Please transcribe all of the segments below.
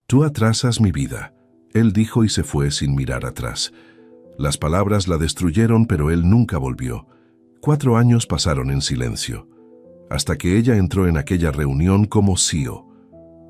Tú atrasas mi vida, él dijo y se fue sin mirar atrás. Las palabras la destruyeron, pero él nunca volvió. 4 años pasaron en silencio, hasta que ella entró en aquella reunión como CEO,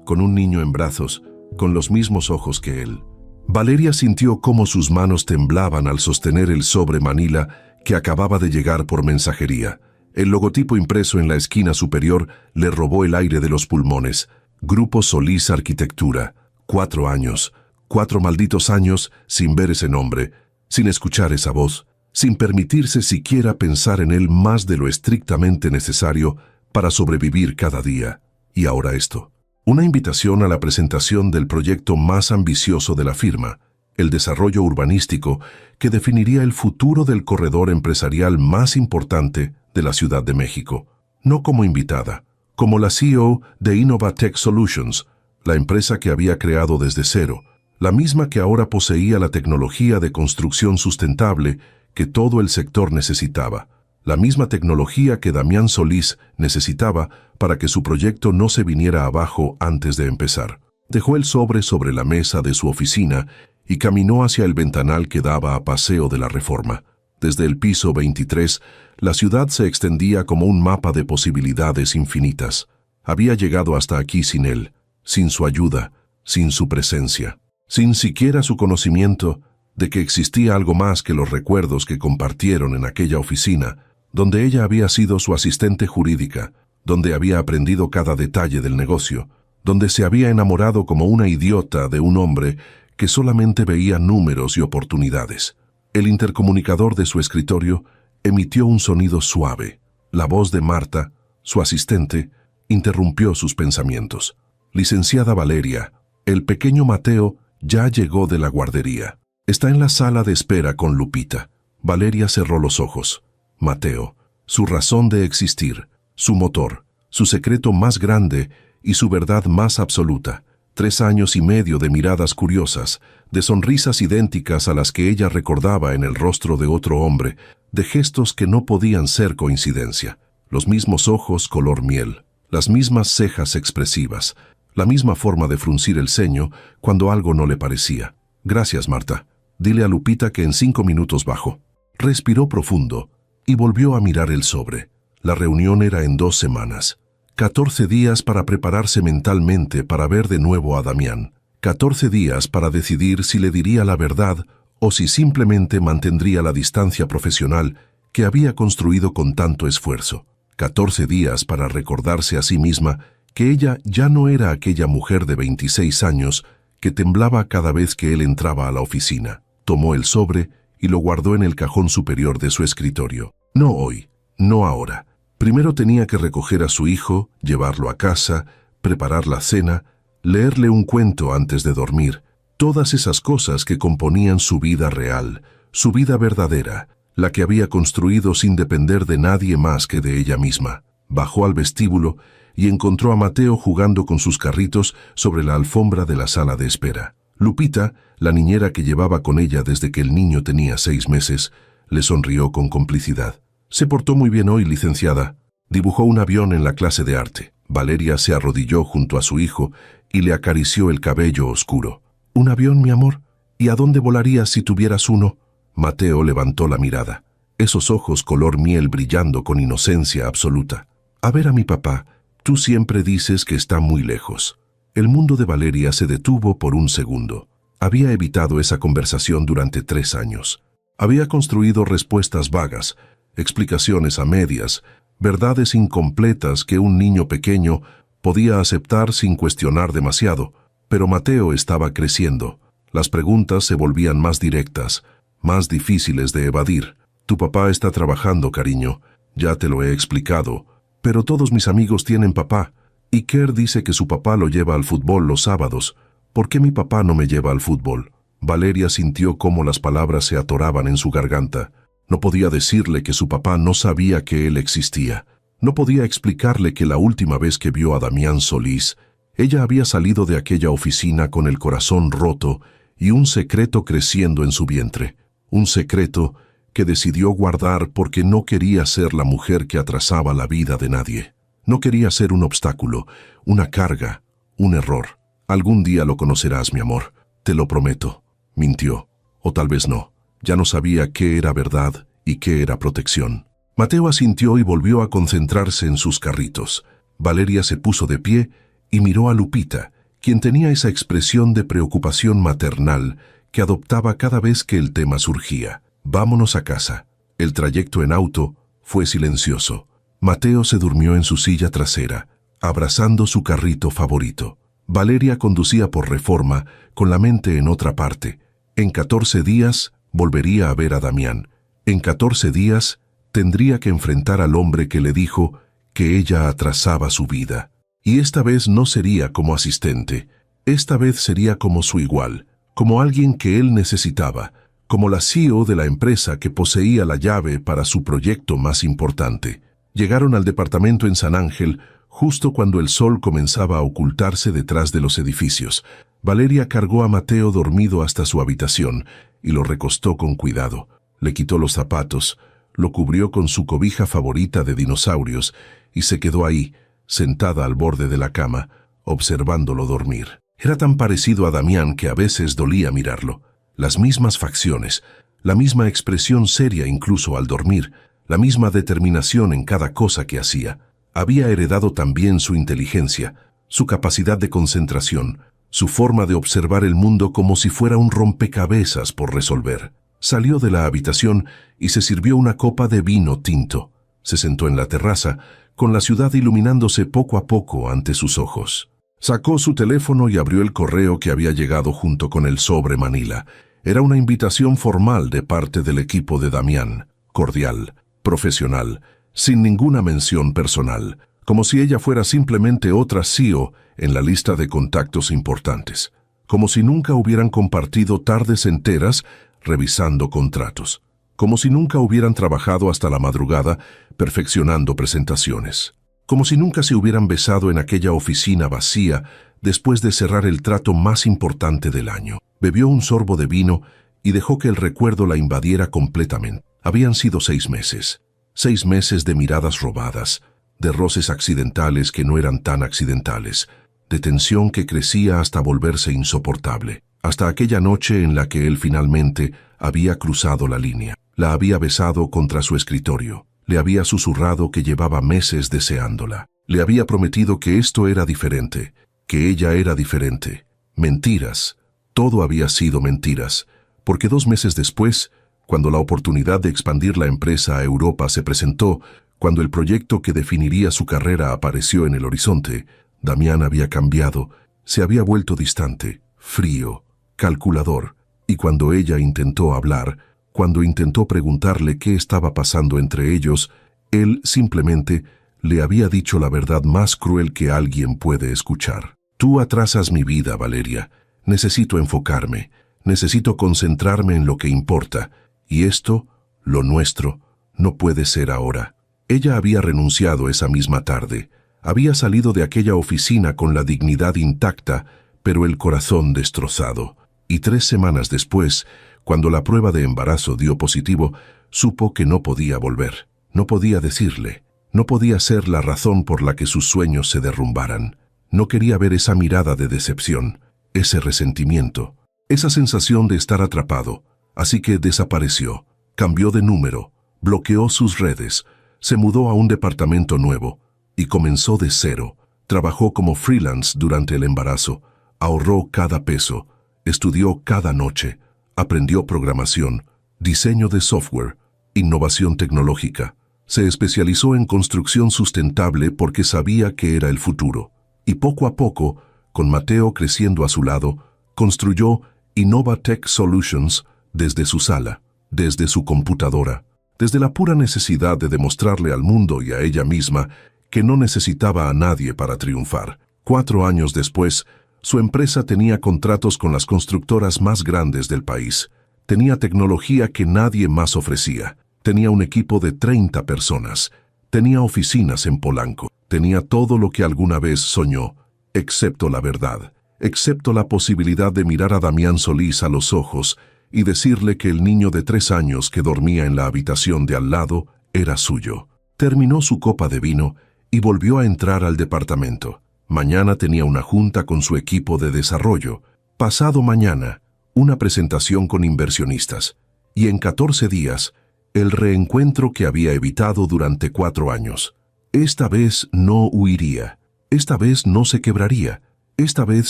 con un niño en brazos, con los mismos ojos que él. Valeria sintió cómo sus manos temblaban al sostener el sobre Manila que acababa de llegar por mensajería. El logotipo impreso en la esquina superior le robó el aire de los pulmones. Grupo Solís Arquitectura. 4 años, 4 malditos años sin ver ese nombre, sin escuchar esa voz, sin permitirse siquiera pensar en él más de lo estrictamente necesario para sobrevivir cada día. Y ahora esto. Una invitación a la presentación del proyecto más ambicioso de la firma, el desarrollo urbanístico que definiría el futuro del corredor empresarial más importante de la Ciudad de México. No como invitada, como la CEO de Innovatech Solutions, la empresa que había creado desde cero, la misma que ahora poseía la tecnología de construcción sustentable que todo el sector necesitaba, la misma tecnología que Damián Solís necesitaba para que su proyecto no se viniera abajo antes de empezar. Dejó el sobre la mesa de su oficina y caminó hacia el ventanal que daba a Paseo de la Reforma. Desde el piso 23, la ciudad se extendía como un mapa de posibilidades infinitas. Había llegado hasta aquí sin él, sin su ayuda, sin su presencia, sin siquiera su conocimiento de que existía algo más que los recuerdos que compartieron en aquella oficina, donde ella había sido su asistente jurídica, donde había aprendido cada detalle del negocio, donde se había enamorado como una idiota de un hombre que solamente veía números y oportunidades. El intercomunicador de su escritorio emitió un sonido suave. La voz de Marta, su asistente, interrumpió sus pensamientos. Licenciada Valeria, el pequeño Mateo ya llegó de la guardería. Está en la sala de espera con Lupita. Valeria cerró los ojos. Mateo, su razón de existir, su motor, su secreto más grande y su verdad más absoluta. 3 años y medio de miradas curiosas, de sonrisas idénticas a las que ella recordaba en el rostro de otro hombre, de gestos que no podían ser coincidencia. Los mismos ojos color miel, las mismas cejas expresivas, la misma forma de fruncir el ceño cuando algo no le parecía. Gracias, Marta. Dile a Lupita que en 5 minutos bajo. Respiró profundo y volvió a mirar el sobre. La reunión era en 2 semanas. 14 días para prepararse mentalmente para ver de nuevo a Damián. 14 días para decidir si le diría la verdad o si simplemente mantendría la distancia profesional que había construido con tanto esfuerzo. 14 días para recordarse a sí misma que ella ya no era aquella mujer de 26 años que temblaba cada vez que él entraba a la oficina. Tomó el sobre y lo guardó en el cajón superior de su escritorio. No hoy, no ahora. Primero tenía que recoger a su hijo, llevarlo a casa, preparar la cena, leerle un cuento antes de dormir. Todas esas cosas que componían su vida real, su vida verdadera, la que había construido sin depender de nadie más que de ella misma. Bajó al vestíbulo y encontró a Mateo jugando con sus carritos sobre la alfombra de la sala de espera. Lupita, la niñera que llevaba con ella desde que el niño tenía 6 meses, le sonrió con complicidad. Se portó muy bien hoy, licenciada. Dibujó un avión en la clase de arte. Valeria se arrodilló junto a su hijo y le acarició el cabello oscuro. ¿Un avión, mi amor? ¿Y a dónde volarías si tuvieras uno? Mateo levantó la mirada, esos ojos color miel brillando con inocencia absoluta. A ver a mi papá, tú siempre dices que está muy lejos. El mundo de Valeria se detuvo por un segundo. Había evitado esa conversación durante 3 años. Había construido respuestas vagas, explicaciones a medias, verdades incompletas que un niño pequeño podía aceptar sin cuestionar demasiado. Pero Mateo estaba creciendo. Las preguntas se volvían más directas, más difíciles de evadir. Tu papá está trabajando, cariño. Ya te lo he explicado. Pero todos mis amigos tienen papá. Y Kerr dice que su papá lo lleva al fútbol los sábados. ¿Por qué mi papá no me lleva al fútbol? Valeria sintió cómo las palabras se atoraban en su garganta. No podía decirle que su papá no sabía que él existía. No podía explicarle que la última vez que vio a Damián Solís, ella había salido de aquella oficina con el corazón roto y un secreto creciendo en su vientre. Un secreto que decidió guardar porque no quería ser la mujer que atrasaba la vida de nadie. No quería ser un obstáculo, una carga, un error. Algún día lo conocerás, mi amor, te lo prometo. Mintió, o tal vez no. Ya no sabía qué era verdad y qué era protección. Mateo asintió y volvió a concentrarse en sus carritos. Valeria se puso de pie y miró a Lupita, quien tenía esa expresión de preocupación maternal que adoptaba cada vez que el tema surgía. Vámonos a casa. El trayecto en auto fue silencioso. Mateo se durmió en su silla trasera, abrazando su carrito favorito. Valeria conducía por Reforma, con la mente en otra parte. En 14 días volvería a ver a Damián. En 14 días tendría que enfrentar al hombre que le dijo que ella atrasaba su vida. Y esta vez no sería como asistente. Esta vez sería como su igual, como alguien que él necesitaba, como la CEO de la empresa que poseía la llave para su proyecto más importante. Llegaron al departamento en San Ángel justo cuando el sol comenzaba a ocultarse detrás de los edificios. Valeria cargó a Mateo dormido hasta su habitación y lo recostó con cuidado. Le quitó los zapatos, lo cubrió con su cobija favorita de dinosaurios y se quedó ahí, sentada al borde de la cama, observándolo dormir. Era tan parecido a Damián que a veces dolía mirarlo. Las mismas facciones, la misma expresión seria incluso al dormir, la misma determinación en cada cosa que hacía. Había heredado también su inteligencia, su capacidad de concentración, su forma de observar el mundo como si fuera un rompecabezas por resolver. Salió de la habitación y se sirvió una copa de vino tinto. Se sentó en la terraza, con la ciudad iluminándose poco a poco ante sus ojos. Sacó su teléfono y abrió el correo que había llegado junto con el sobre Manila. Era una invitación formal de parte del equipo de Damián, cordial, profesional, sin ninguna mención personal, como si ella fuera simplemente otra CEO en la lista de contactos importantes, como si nunca hubieran compartido tardes enteras revisando contratos, como si nunca hubieran trabajado hasta la madrugada perfeccionando presentaciones, como si nunca se hubieran besado en aquella oficina vacía después de cerrar el trato más importante del año. Bebió un sorbo de vino y dejó que el recuerdo la invadiera completamente. Habían sido 6 meses. 6 meses de miradas robadas, de roces accidentales que no eran tan accidentales, de tensión que crecía hasta volverse insoportable, hasta aquella noche en la que él finalmente había cruzado la línea. La había besado contra su escritorio, le había susurrado que llevaba meses deseándola, le había prometido que esto era diferente, que ella era diferente. Mentiras, todo había sido mentiras, porque 2 meses después, cuando la oportunidad de expandir la empresa a Europa se presentó, cuando el proyecto que definiría su carrera apareció en el horizonte, Damián había cambiado, se había vuelto distante, frío, calculador, y cuando ella intentó hablar, cuando intentó preguntarle qué estaba pasando entre ellos, él simplemente le había dicho la verdad más cruel que alguien puede escuchar. Tú atrasas mi vida, Valeria. Necesito enfocarme, necesito concentrarme en lo que importa, y esto, lo nuestro, no puede ser ahora. Ella había renunciado esa misma tarde, había salido de aquella oficina con la dignidad intacta, pero el corazón destrozado. Y 3 semanas después, cuando la prueba de embarazo dio positivo, supo que no podía volver. No podía decirle, no podía ser la razón por la que sus sueños se derrumbaran. No quería ver esa mirada de decepción, ese resentimiento, esa sensación de estar atrapado. Así que desapareció, cambió de número, bloqueó sus redes, se mudó a un departamento nuevo y comenzó de cero. Trabajó como freelance durante el embarazo, ahorró cada peso, estudió cada noche, aprendió programación, diseño de software, innovación tecnológica. Se especializó en construcción sustentable porque sabía que era el futuro. Y poco a poco, con Mateo creciendo a su lado, construyó Innova Tech Solutions desde su sala, desde su computadora, desde la pura necesidad de demostrarle al mundo y a ella misma que no necesitaba a nadie para triunfar. 4 años después, su empresa tenía contratos con las constructoras más grandes del país. Tenía tecnología que nadie más ofrecía. Tenía un equipo de 30 personas. Tenía oficinas en Polanco. Tenía todo lo que alguna vez soñó, excepto la verdad, excepto la posibilidad de mirar a Damián Solís a los ojos y decirle que el niño de 3 años que dormía en la habitación de al lado era suyo. Terminó su copa de vino y volvió a entrar al departamento. Mañana tenía una junta con su equipo de desarrollo. Pasado mañana, una presentación con inversionistas. Y en 14 días, el reencuentro que había evitado durante 4 años. Esta vez no huiría. Esta vez no se quebraría. Esta vez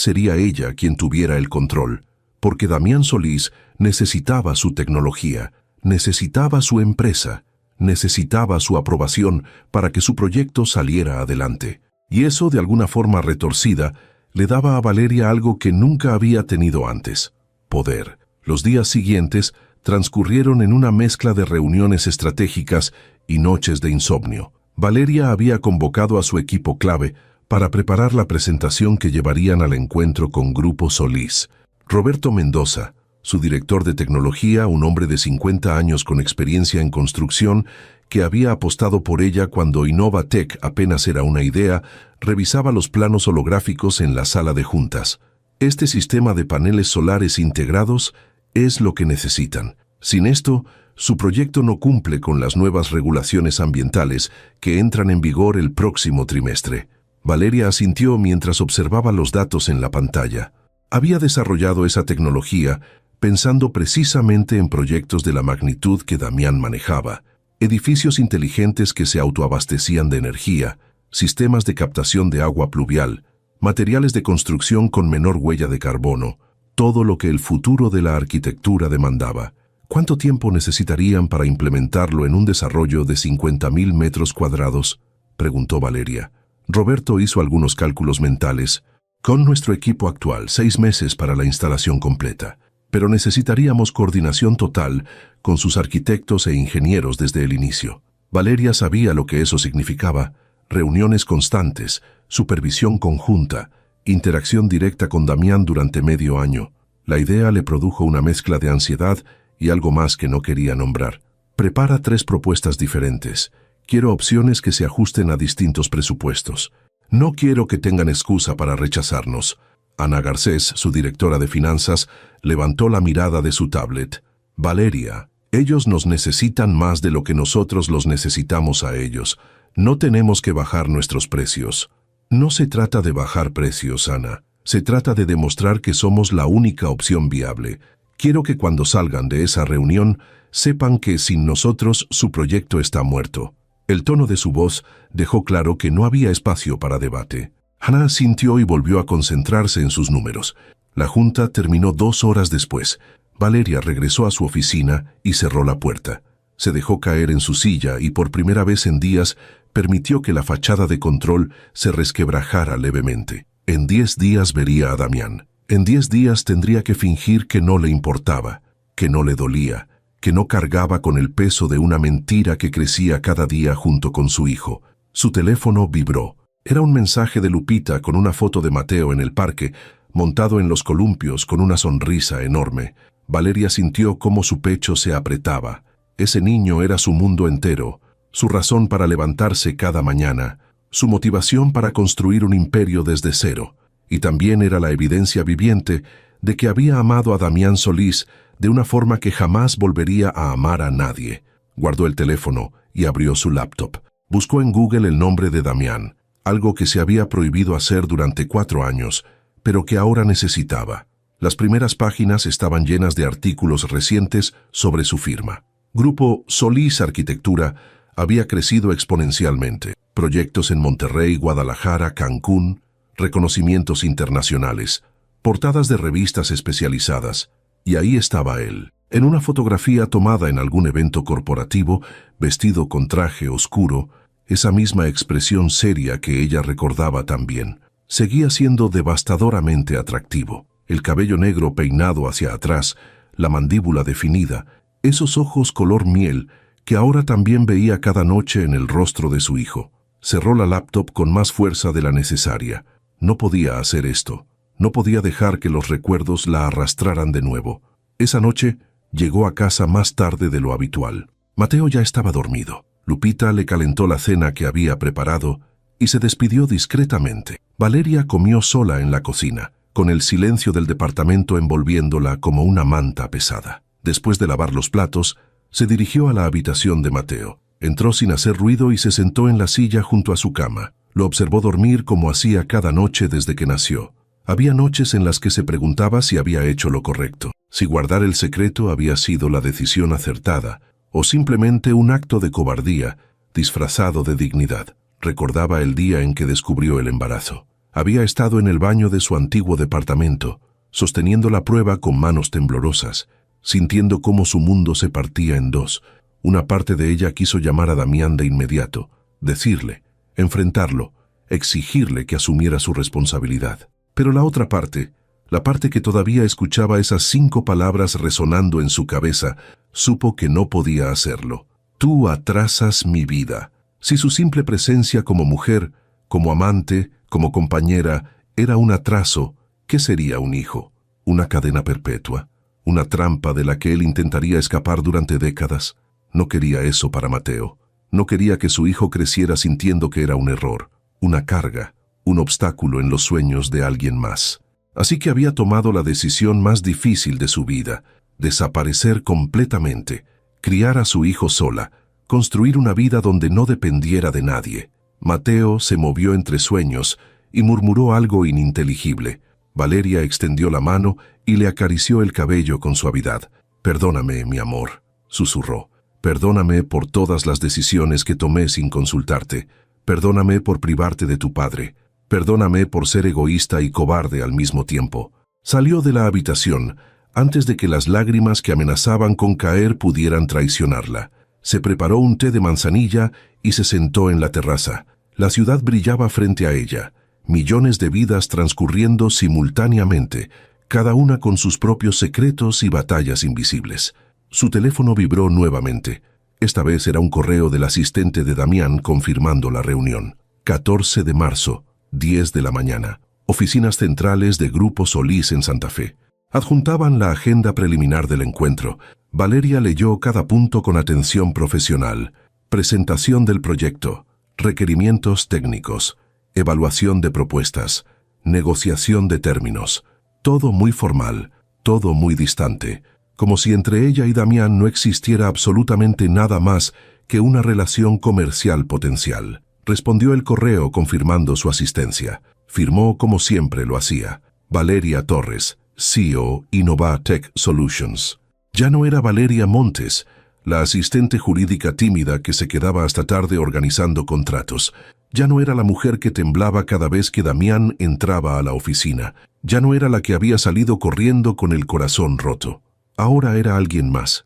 sería ella quien tuviera el control. Porque Damián Solís necesitaba su tecnología, necesitaba su empresa, necesitaba su aprobación para que su proyecto saliera adelante. Y eso, de alguna forma retorcida, le daba a Valeria algo que nunca había tenido antes: poder. Los días siguientes transcurrieron en una mezcla de reuniones estratégicas y noches de insomnio. Valeria había convocado a su equipo clave para preparar la presentación que llevarían al encuentro con Grupo Solís. Roberto Mendoza, su director de tecnología, un hombre de 50 años con experiencia en construcción, que había apostado por ella cuando Innovatec apenas era una idea, revisaba los planos holográficos en la sala de juntas. Este sistema de paneles solares integrados es lo que necesitan. Sin esto, su proyecto no cumple con las nuevas regulaciones ambientales que entran en vigor el próximo trimestre. Valeria asintió mientras observaba los datos en la pantalla. Había desarrollado esa tecnología pensando precisamente en proyectos de la magnitud que Damián manejaba: edificios inteligentes que se autoabastecían de energía, sistemas de captación de agua pluvial, materiales de construcción con menor huella de carbono, todo lo que el futuro de la arquitectura demandaba. ¿Cuánto tiempo necesitarían para implementarlo en un desarrollo de 50.000 metros cuadrados?, preguntó Valeria. Roberto hizo algunos cálculos mentales. Con nuestro equipo actual, 6 meses para la instalación completa. Pero necesitaríamos coordinación total con sus arquitectos e ingenieros desde el inicio. Valeria sabía lo que eso significaba: reuniones constantes, supervisión conjunta, interacción directa con Damián durante medio año. La idea le produjo una mezcla de ansiedad y algo más que no quería nombrar. Prepara 3 propuestas diferentes. Quiero opciones que se ajusten a distintos presupuestos. No quiero que tengan excusa para rechazarnos. Ana Garcés, su directora de finanzas, levantó la mirada de su tablet. Valeria, ellos nos necesitan más de lo que nosotros los necesitamos a ellos. No tenemos que bajar nuestros precios. No se trata de bajar precios, Ana. Se trata de demostrar que somos la única opción viable. Quiero que cuando salgan de esa reunión sepan que sin nosotros su proyecto está muerto. El tono de su voz dejó claro que no había espacio para debate. Ana sintió y volvió a concentrarse en sus números. La junta terminó 2 horas después. Valeria regresó a su oficina y cerró la puerta. Se dejó caer en su silla y por primera vez en días permitió que la fachada de control se resquebrajara levemente. En 10 días vería a Damián. En 10 días tendría que fingir que no le importaba, que no le dolía, que no cargaba con el peso de una mentira que crecía cada día junto con su hijo. Su teléfono vibró. Era un mensaje de Lupita con una foto de Mateo en el parque, montado en los columpios con una sonrisa enorme. Valeria sintió cómo su pecho se apretaba. Ese niño era su mundo entero, su razón para levantarse cada mañana, su motivación para construir un imperio desde cero. Y también era la evidencia viviente de que había amado a Damián Solís de una forma que jamás volvería a amar a nadie. Guardó el teléfono y abrió su laptop. Buscó en Google el nombre de Damián, algo que se había prohibido hacer durante 4 años, pero que ahora necesitaba. Las primeras páginas estaban llenas de artículos recientes sobre su firma. Grupo Solís Arquitectura había crecido exponencialmente. Proyectos en Monterrey, Guadalajara, Cancún, reconocimientos internacionales, portadas de revistas especializadas. Y ahí estaba él, en una fotografía tomada en algún evento corporativo, vestido con traje oscuro, esa misma expresión seria que ella recordaba tan bien. Seguía siendo devastadoramente atractivo. El cabello negro peinado hacia atrás, la mandíbula definida, esos ojos color miel que ahora también veía cada noche en el rostro de su hijo. Cerró la laptop con más fuerza de la necesaria. No podía hacer esto. No podía dejar que los recuerdos la arrastraran de nuevo. Esa noche llegó a casa más tarde de lo habitual. Mateo ya estaba dormido. Lupita le calentó la cena que había preparado y se despidió discretamente. Valeria comió sola en la cocina, con el silencio del departamento envolviéndola como una manta pesada. Después de lavar los platos, se dirigió a la habitación de Mateo. Entró sin hacer ruido y se sentó en la silla junto a su cama. Lo observó dormir como hacía cada noche desde que nació. Había noches en las que se preguntaba si había hecho lo correcto, si guardar el secreto había sido la decisión acertada, o simplemente un acto de cobardía, disfrazado de dignidad. Recordaba el día en que descubrió el embarazo. Había estado en el baño de su antiguo departamento, sosteniendo la prueba con manos temblorosas, sintiendo cómo su mundo se partía en dos. Una parte de ella quiso llamar a Damián de inmediato, decirle, enfrentarlo, exigirle que asumiera su responsabilidad. Pero la otra parte, la parte que todavía escuchaba esas 5 palabras resonando en su cabeza, supo que no podía hacerlo. Tú atrasas mi vida. Si su simple presencia como mujer, como amante, como compañera, era un atraso, ¿qué sería un hijo? ¿Una cadena perpetua? ¿Una trampa de la que él intentaría escapar durante décadas? No quería eso para Mateo. No quería que su hijo creciera sintiendo que era un error, una carga, un obstáculo en los sueños de alguien más. Así que había tomado la decisión más difícil de su vida, desaparecer completamente, criar a su hijo sola, construir una vida donde no dependiera de nadie. Mateo se movió entre sueños y murmuró algo ininteligible. Valeria extendió la mano y le acarició el cabello con suavidad. «Perdóname, mi amor», susurró. «Perdóname por todas las decisiones que tomé sin consultarte. Perdóname por privarte de tu padre. Perdóname por ser egoísta y cobarde al mismo tiempo». Salió de la habitación antes de que las lágrimas que amenazaban con caer pudieran traicionarla. Se preparó un té de manzanilla y se sentó en la terraza. La ciudad brillaba frente a ella, millones de vidas transcurriendo simultáneamente, cada una con sus propios secretos y batallas invisibles. Su teléfono vibró nuevamente. Esta vez era un correo del asistente de Damián confirmando la reunión. 14 de marzo, 10 de la mañana. Oficinas centrales de Grupo Solís en Santa Fe. Adjuntaban la agenda preliminar del encuentro. Valeria leyó cada punto con atención profesional. Presentación del proyecto, requerimientos técnicos, evaluación de propuestas, negociación de términos. Todo muy formal, todo muy distante, como si entre ella y Damián no existiera absolutamente nada más que una relación comercial potencial. Respondió el correo confirmando su asistencia. Firmó como siempre lo hacía. Valeria Torres, CEO Innova Tech Solutions. Ya no era Valeria Montes, la asistente jurídica tímida que se quedaba hasta tarde organizando contratos. Ya no era la mujer que temblaba cada vez que Damián entraba a la oficina. Ya no era la que había salido corriendo con el corazón roto. Ahora era alguien más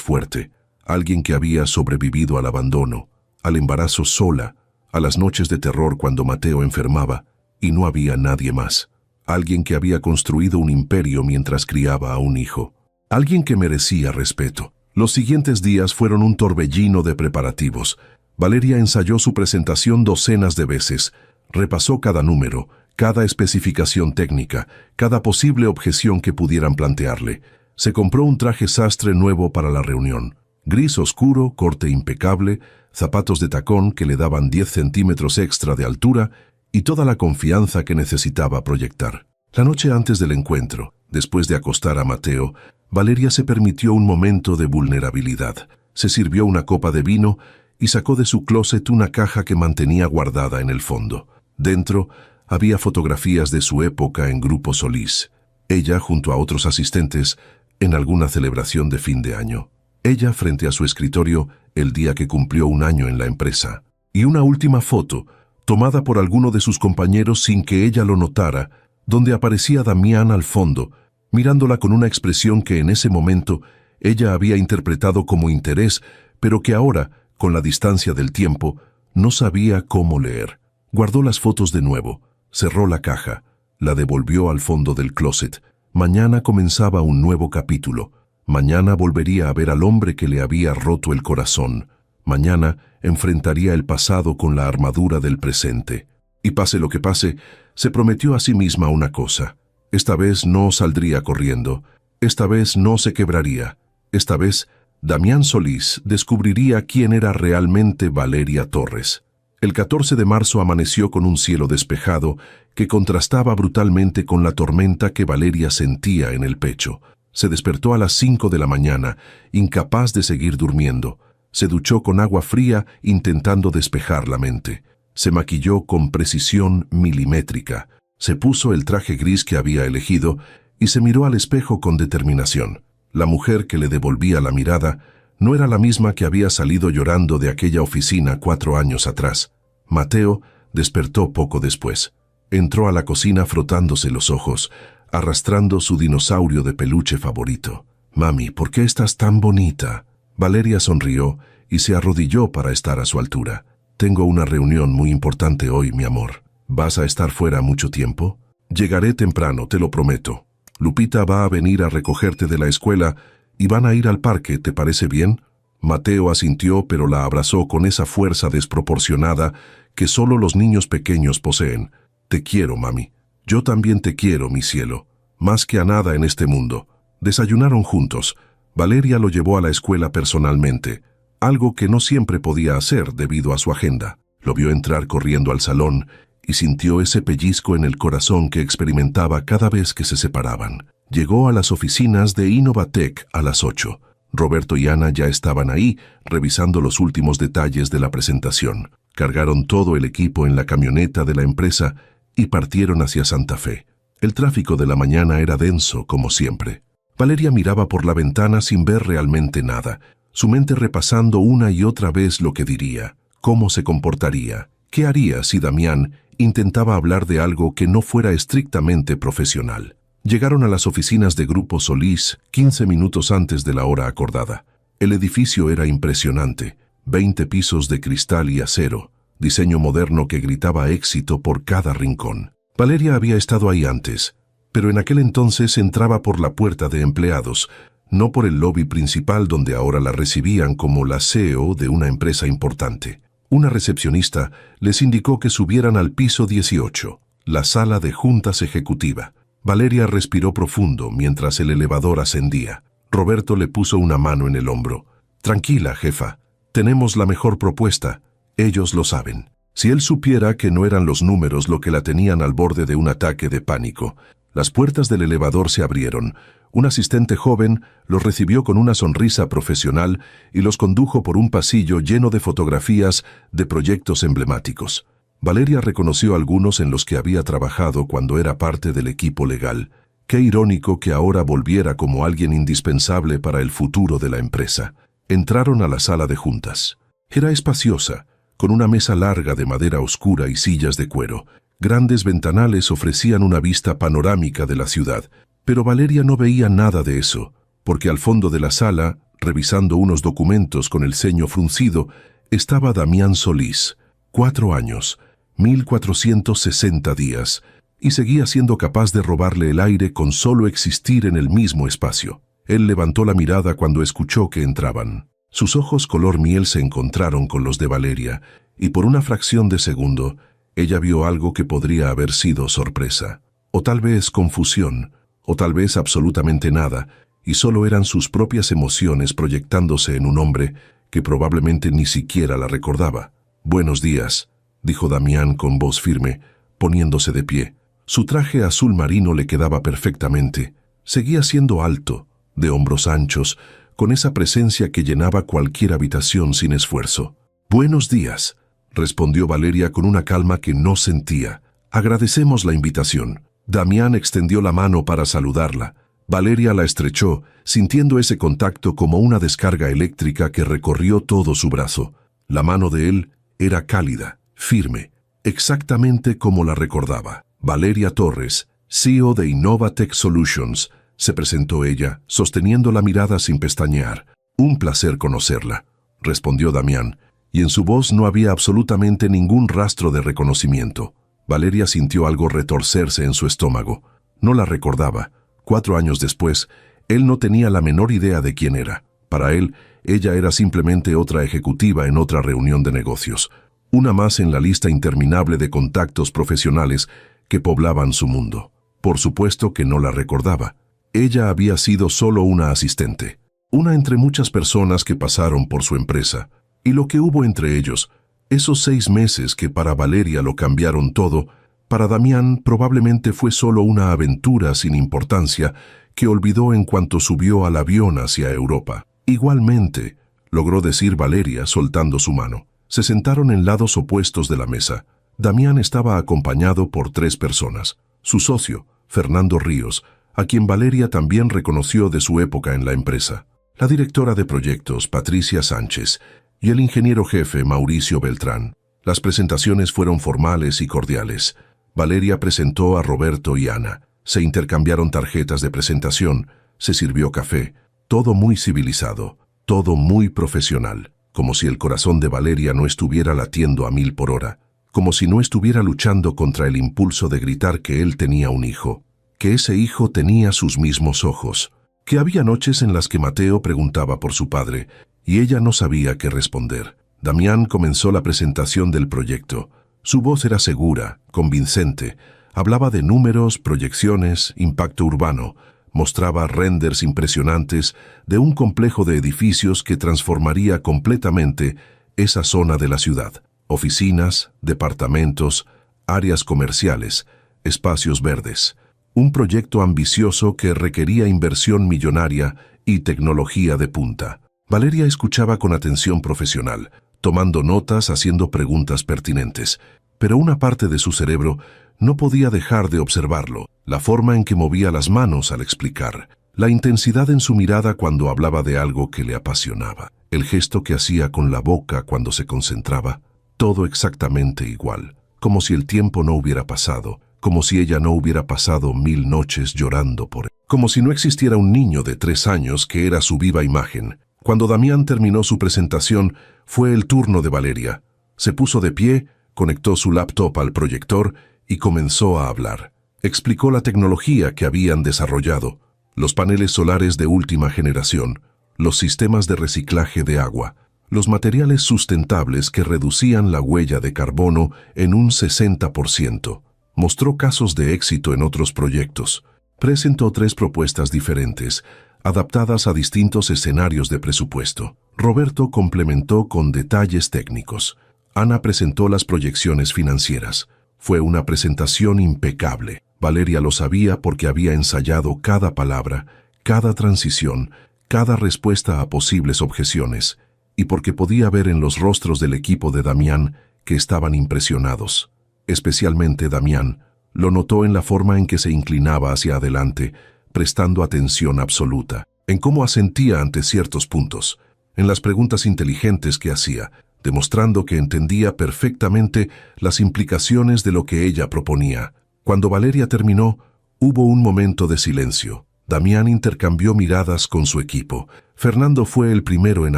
fuerte, alguien que había sobrevivido al abandono, al embarazo sola, a las noches de terror cuando Mateo enfermaba y no había nadie más. Alguien que había construido un imperio mientras criaba a un hijo. Alguien que merecía respeto. Los siguientes días fueron un torbellino de preparativos. Valeria ensayó su presentación docenas de veces, repasó cada número, cada especificación técnica, cada posible objeción que pudieran plantearle. Se compró un traje sastre nuevo para la reunión. Gris oscuro, corte impecable, zapatos de tacón que le daban 10 centímetros extra de altura y toda la confianza que necesitaba proyectar. La noche antes del encuentro, después de acostar a Mateo, Valeria se permitió un momento de vulnerabilidad. Se sirvió una copa de vino y sacó de su closet una caja que mantenía guardada en el fondo. Dentro había fotografías de su época en Grupo Solís. Ella junto a otros asistentes en alguna celebración de fin de año. Ella frente a su escritorio el día que cumplió 1 año en la empresa. Y una última foto, tomada por alguno de sus compañeros sin que ella lo notara, donde aparecía Damián al fondo, mirándola con una expresión que en ese momento ella había interpretado como interés, pero que ahora, con la distancia del tiempo, no sabía cómo leer. Guardó las fotos de nuevo, cerró la caja, la devolvió al fondo del closet. Mañana comenzaba un nuevo capítulo. Mañana volvería a ver al hombre que le había roto el corazón. Mañana enfrentaría el pasado con la armadura del presente. Y pase lo que pase, se prometió a sí misma una cosa. Esta vez no saldría corriendo. Esta vez no se quebraría. Esta vez, Damián Solís descubriría quién era realmente Valeria Torres. El 14 de marzo amaneció con un cielo despejado que contrastaba brutalmente con la tormenta que Valeria sentía en el pecho. Se despertó a las 5 de la mañana, incapaz de seguir durmiendo. Se duchó con agua fría intentando despejar la mente. Se maquilló con precisión milimétrica, se puso el traje gris que había elegido y se miró al espejo con determinación. La mujer que le devolvía la mirada no era la misma que había salido llorando de aquella oficina 4 años atrás. Mateo despertó poco después. Entró a la cocina frotándose los ojos, arrastrando su dinosaurio de peluche favorito. «Mami, ¿por qué estás tan bonita?» Valeria sonrió y se arrodilló para estar a su altura. «Tengo una reunión muy importante hoy, mi amor. ¿Vas a estar fuera mucho tiempo?» «Llegaré temprano, te lo prometo. Lupita va a venir a recogerte de la escuela y van a ir al parque, ¿te parece bien?» Mateo asintió, pero la abrazó con esa fuerza desproporcionada que solo los niños pequeños poseen. «Te quiero, mami. Yo también te quiero, mi cielo. Más que a nada en este mundo». Desayunaron juntos. Valeria lo llevó a la escuela personalmente, algo que no siempre podía hacer debido a su agenda. Lo vio entrar corriendo al salón y sintió ese pellizco en el corazón que experimentaba cada vez que se separaban. Llegó a las oficinas de Innovatec a las 8. Roberto y Ana ya estaban ahí, revisando los últimos detalles de la presentación. Cargaron todo el equipo en la camioneta de la empresa y partieron hacia Santa Fe. El tráfico de la mañana era denso, como siempre. Valeria miraba por la ventana sin ver realmente nada, su mente repasando una y otra vez lo que diría, cómo se comportaría, qué haría si Damián intentaba hablar de algo que no fuera estrictamente profesional. Llegaron a las oficinas de Grupo Solís 15 minutos antes de la hora acordada. El edificio era impresionante, 20 pisos de cristal y acero, diseño moderno que gritaba éxito por cada rincón. Valeria había estado ahí antes, pero en aquel entonces entraba por la puerta de empleados, no por el lobby principal donde ahora la recibían como la CEO de una empresa importante. Una recepcionista les indicó que subieran al piso 18, la sala de juntas ejecutiva. Valeria respiró profundo mientras el elevador ascendía. Roberto le puso una mano en el hombro. «Tranquila, jefa. Tenemos la mejor propuesta. Ellos lo saben». Si él supiera que no eran los números lo que la tenían al borde de un ataque de pánico. Las puertas del elevador se abrieron. Un asistente joven los recibió con una sonrisa profesional y los condujo por un pasillo lleno de fotografías de proyectos emblemáticos. Valeria reconoció algunos en los que había trabajado cuando era parte del equipo legal. Qué irónico que ahora volviera como alguien indispensable para el futuro de la empresa. Entraron a la sala de juntas. Era espaciosa, con una mesa larga de madera oscura y sillas de cuero. Grandes ventanales ofrecían una vista panorámica de la ciudad, pero Valeria no veía nada de eso, porque al fondo de la sala, revisando unos documentos con el ceño fruncido, estaba Damián Solís, 4 años, 1460 días, y seguía siendo capaz de robarle el aire con solo existir en el mismo espacio. Él levantó la mirada cuando escuchó que entraban. Sus ojos color miel se encontraron con los de Valeria, y por una fracción de segundo, ella vio algo que podría haber sido sorpresa, o tal vez confusión, o tal vez absolutamente nada, y solo eran sus propias emociones proyectándose en un hombre que probablemente ni siquiera la recordaba. «Buenos días», dijo Damián con voz firme, poniéndose de pie. Su traje azul marino le quedaba perfectamente. Seguía siendo alto, de hombros anchos, con esa presencia que llenaba cualquier habitación sin esfuerzo. «Buenos días», respondió Valeria con una calma que no sentía. «Agradecemos la invitación». Damián extendió la mano para saludarla. Valeria la estrechó, sintiendo ese contacto como una descarga eléctrica que recorrió todo su brazo. La mano de él era cálida, firme, exactamente como la recordaba. «Valeria Torres, CEO de Innovatec Solutions», se presentó ella, sosteniendo la mirada sin pestañear. «Un placer conocerla», respondió Damián, y en su voz no había absolutamente ningún rastro de reconocimiento. Valeria sintió algo retorcerse en su estómago. No la recordaba. 4 años después, él no tenía la menor idea de quién era. Para él, ella era simplemente otra ejecutiva en otra reunión de negocios, una más en la lista interminable de contactos profesionales que poblaban su mundo. Por supuesto que no la recordaba. Ella había sido solo una asistente, una entre muchas personas que pasaron por su empresa, y lo que hubo entre ellos, esos 6 meses que para Valeria lo cambiaron todo, para Damián probablemente fue solo una aventura sin importancia que olvidó en cuanto subió al avión hacia Europa. «Igualmente», logró decir Valeria soltando su mano. Se sentaron en lados opuestos de la mesa. Damián estaba acompañado por 3 personas. Su socio, Fernando Ríos, a quien Valeria también reconoció de su época en la empresa. La directora de proyectos, Patricia Sánchez, y el ingeniero jefe, Mauricio Beltrán. Las presentaciones fueron formales y cordiales. Valeria presentó a Roberto y Ana. Se intercambiaron tarjetas de presentación, se sirvió café. Todo muy civilizado, todo muy profesional. Como si el corazón de Valeria no estuviera latiendo a 1000 por hora. Como si no estuviera luchando contra el impulso de gritar que él tenía un hijo. Que ese hijo tenía sus mismos ojos. Que había noches en las que Mateo preguntaba por su padre, y ella no sabía qué responder. Damián comenzó la presentación del proyecto. Su voz era segura, convincente. Hablaba de números, proyecciones, impacto urbano. Mostraba renders impresionantes de un complejo de edificios que transformaría completamente esa zona de la ciudad. Oficinas, departamentos, áreas comerciales, espacios verdes. Un proyecto ambicioso que requería inversión millonaria y tecnología de punta. Valeria escuchaba con atención profesional, tomando notas, haciendo preguntas pertinentes, pero una parte de su cerebro no podía dejar de observarlo, la forma en que movía las manos al explicar, la intensidad en su mirada cuando hablaba de algo que le apasionaba, el gesto que hacía con la boca cuando se concentraba, todo exactamente igual, como si el tiempo no hubiera pasado, como si ella no hubiera pasado 1000 noches llorando por él, como si no existiera un niño de 3 años que era su viva imagen. Cuando Damián terminó su presentación, fue el turno de Valeria. Se puso de pie, conectó su laptop al proyector y comenzó a hablar. Explicó la tecnología que habían desarrollado, los paneles solares de última generación, los sistemas de reciclaje de agua, los materiales sustentables que reducían la huella de carbono en un 60%. Mostró casos de éxito en otros proyectos. Presentó 3 propuestas diferentes, adaptadas a distintos escenarios de presupuesto. Roberto complementó con detalles técnicos. Ana presentó las proyecciones financieras. Fue una presentación impecable. Valeria lo sabía porque había ensayado cada palabra, cada transición, cada respuesta a posibles objeciones, y porque podía ver en los rostros del equipo de Damián que estaban impresionados. Especialmente Damián lo notó en la forma en que se inclinaba hacia adelante, prestando atención absoluta, en cómo asentía ante ciertos puntos, en las preguntas inteligentes que hacía, demostrando que entendía perfectamente las implicaciones de lo que ella proponía. Cuando Valeria terminó, hubo un momento de silencio. Damián intercambió miradas con su equipo. Fernando fue el primero en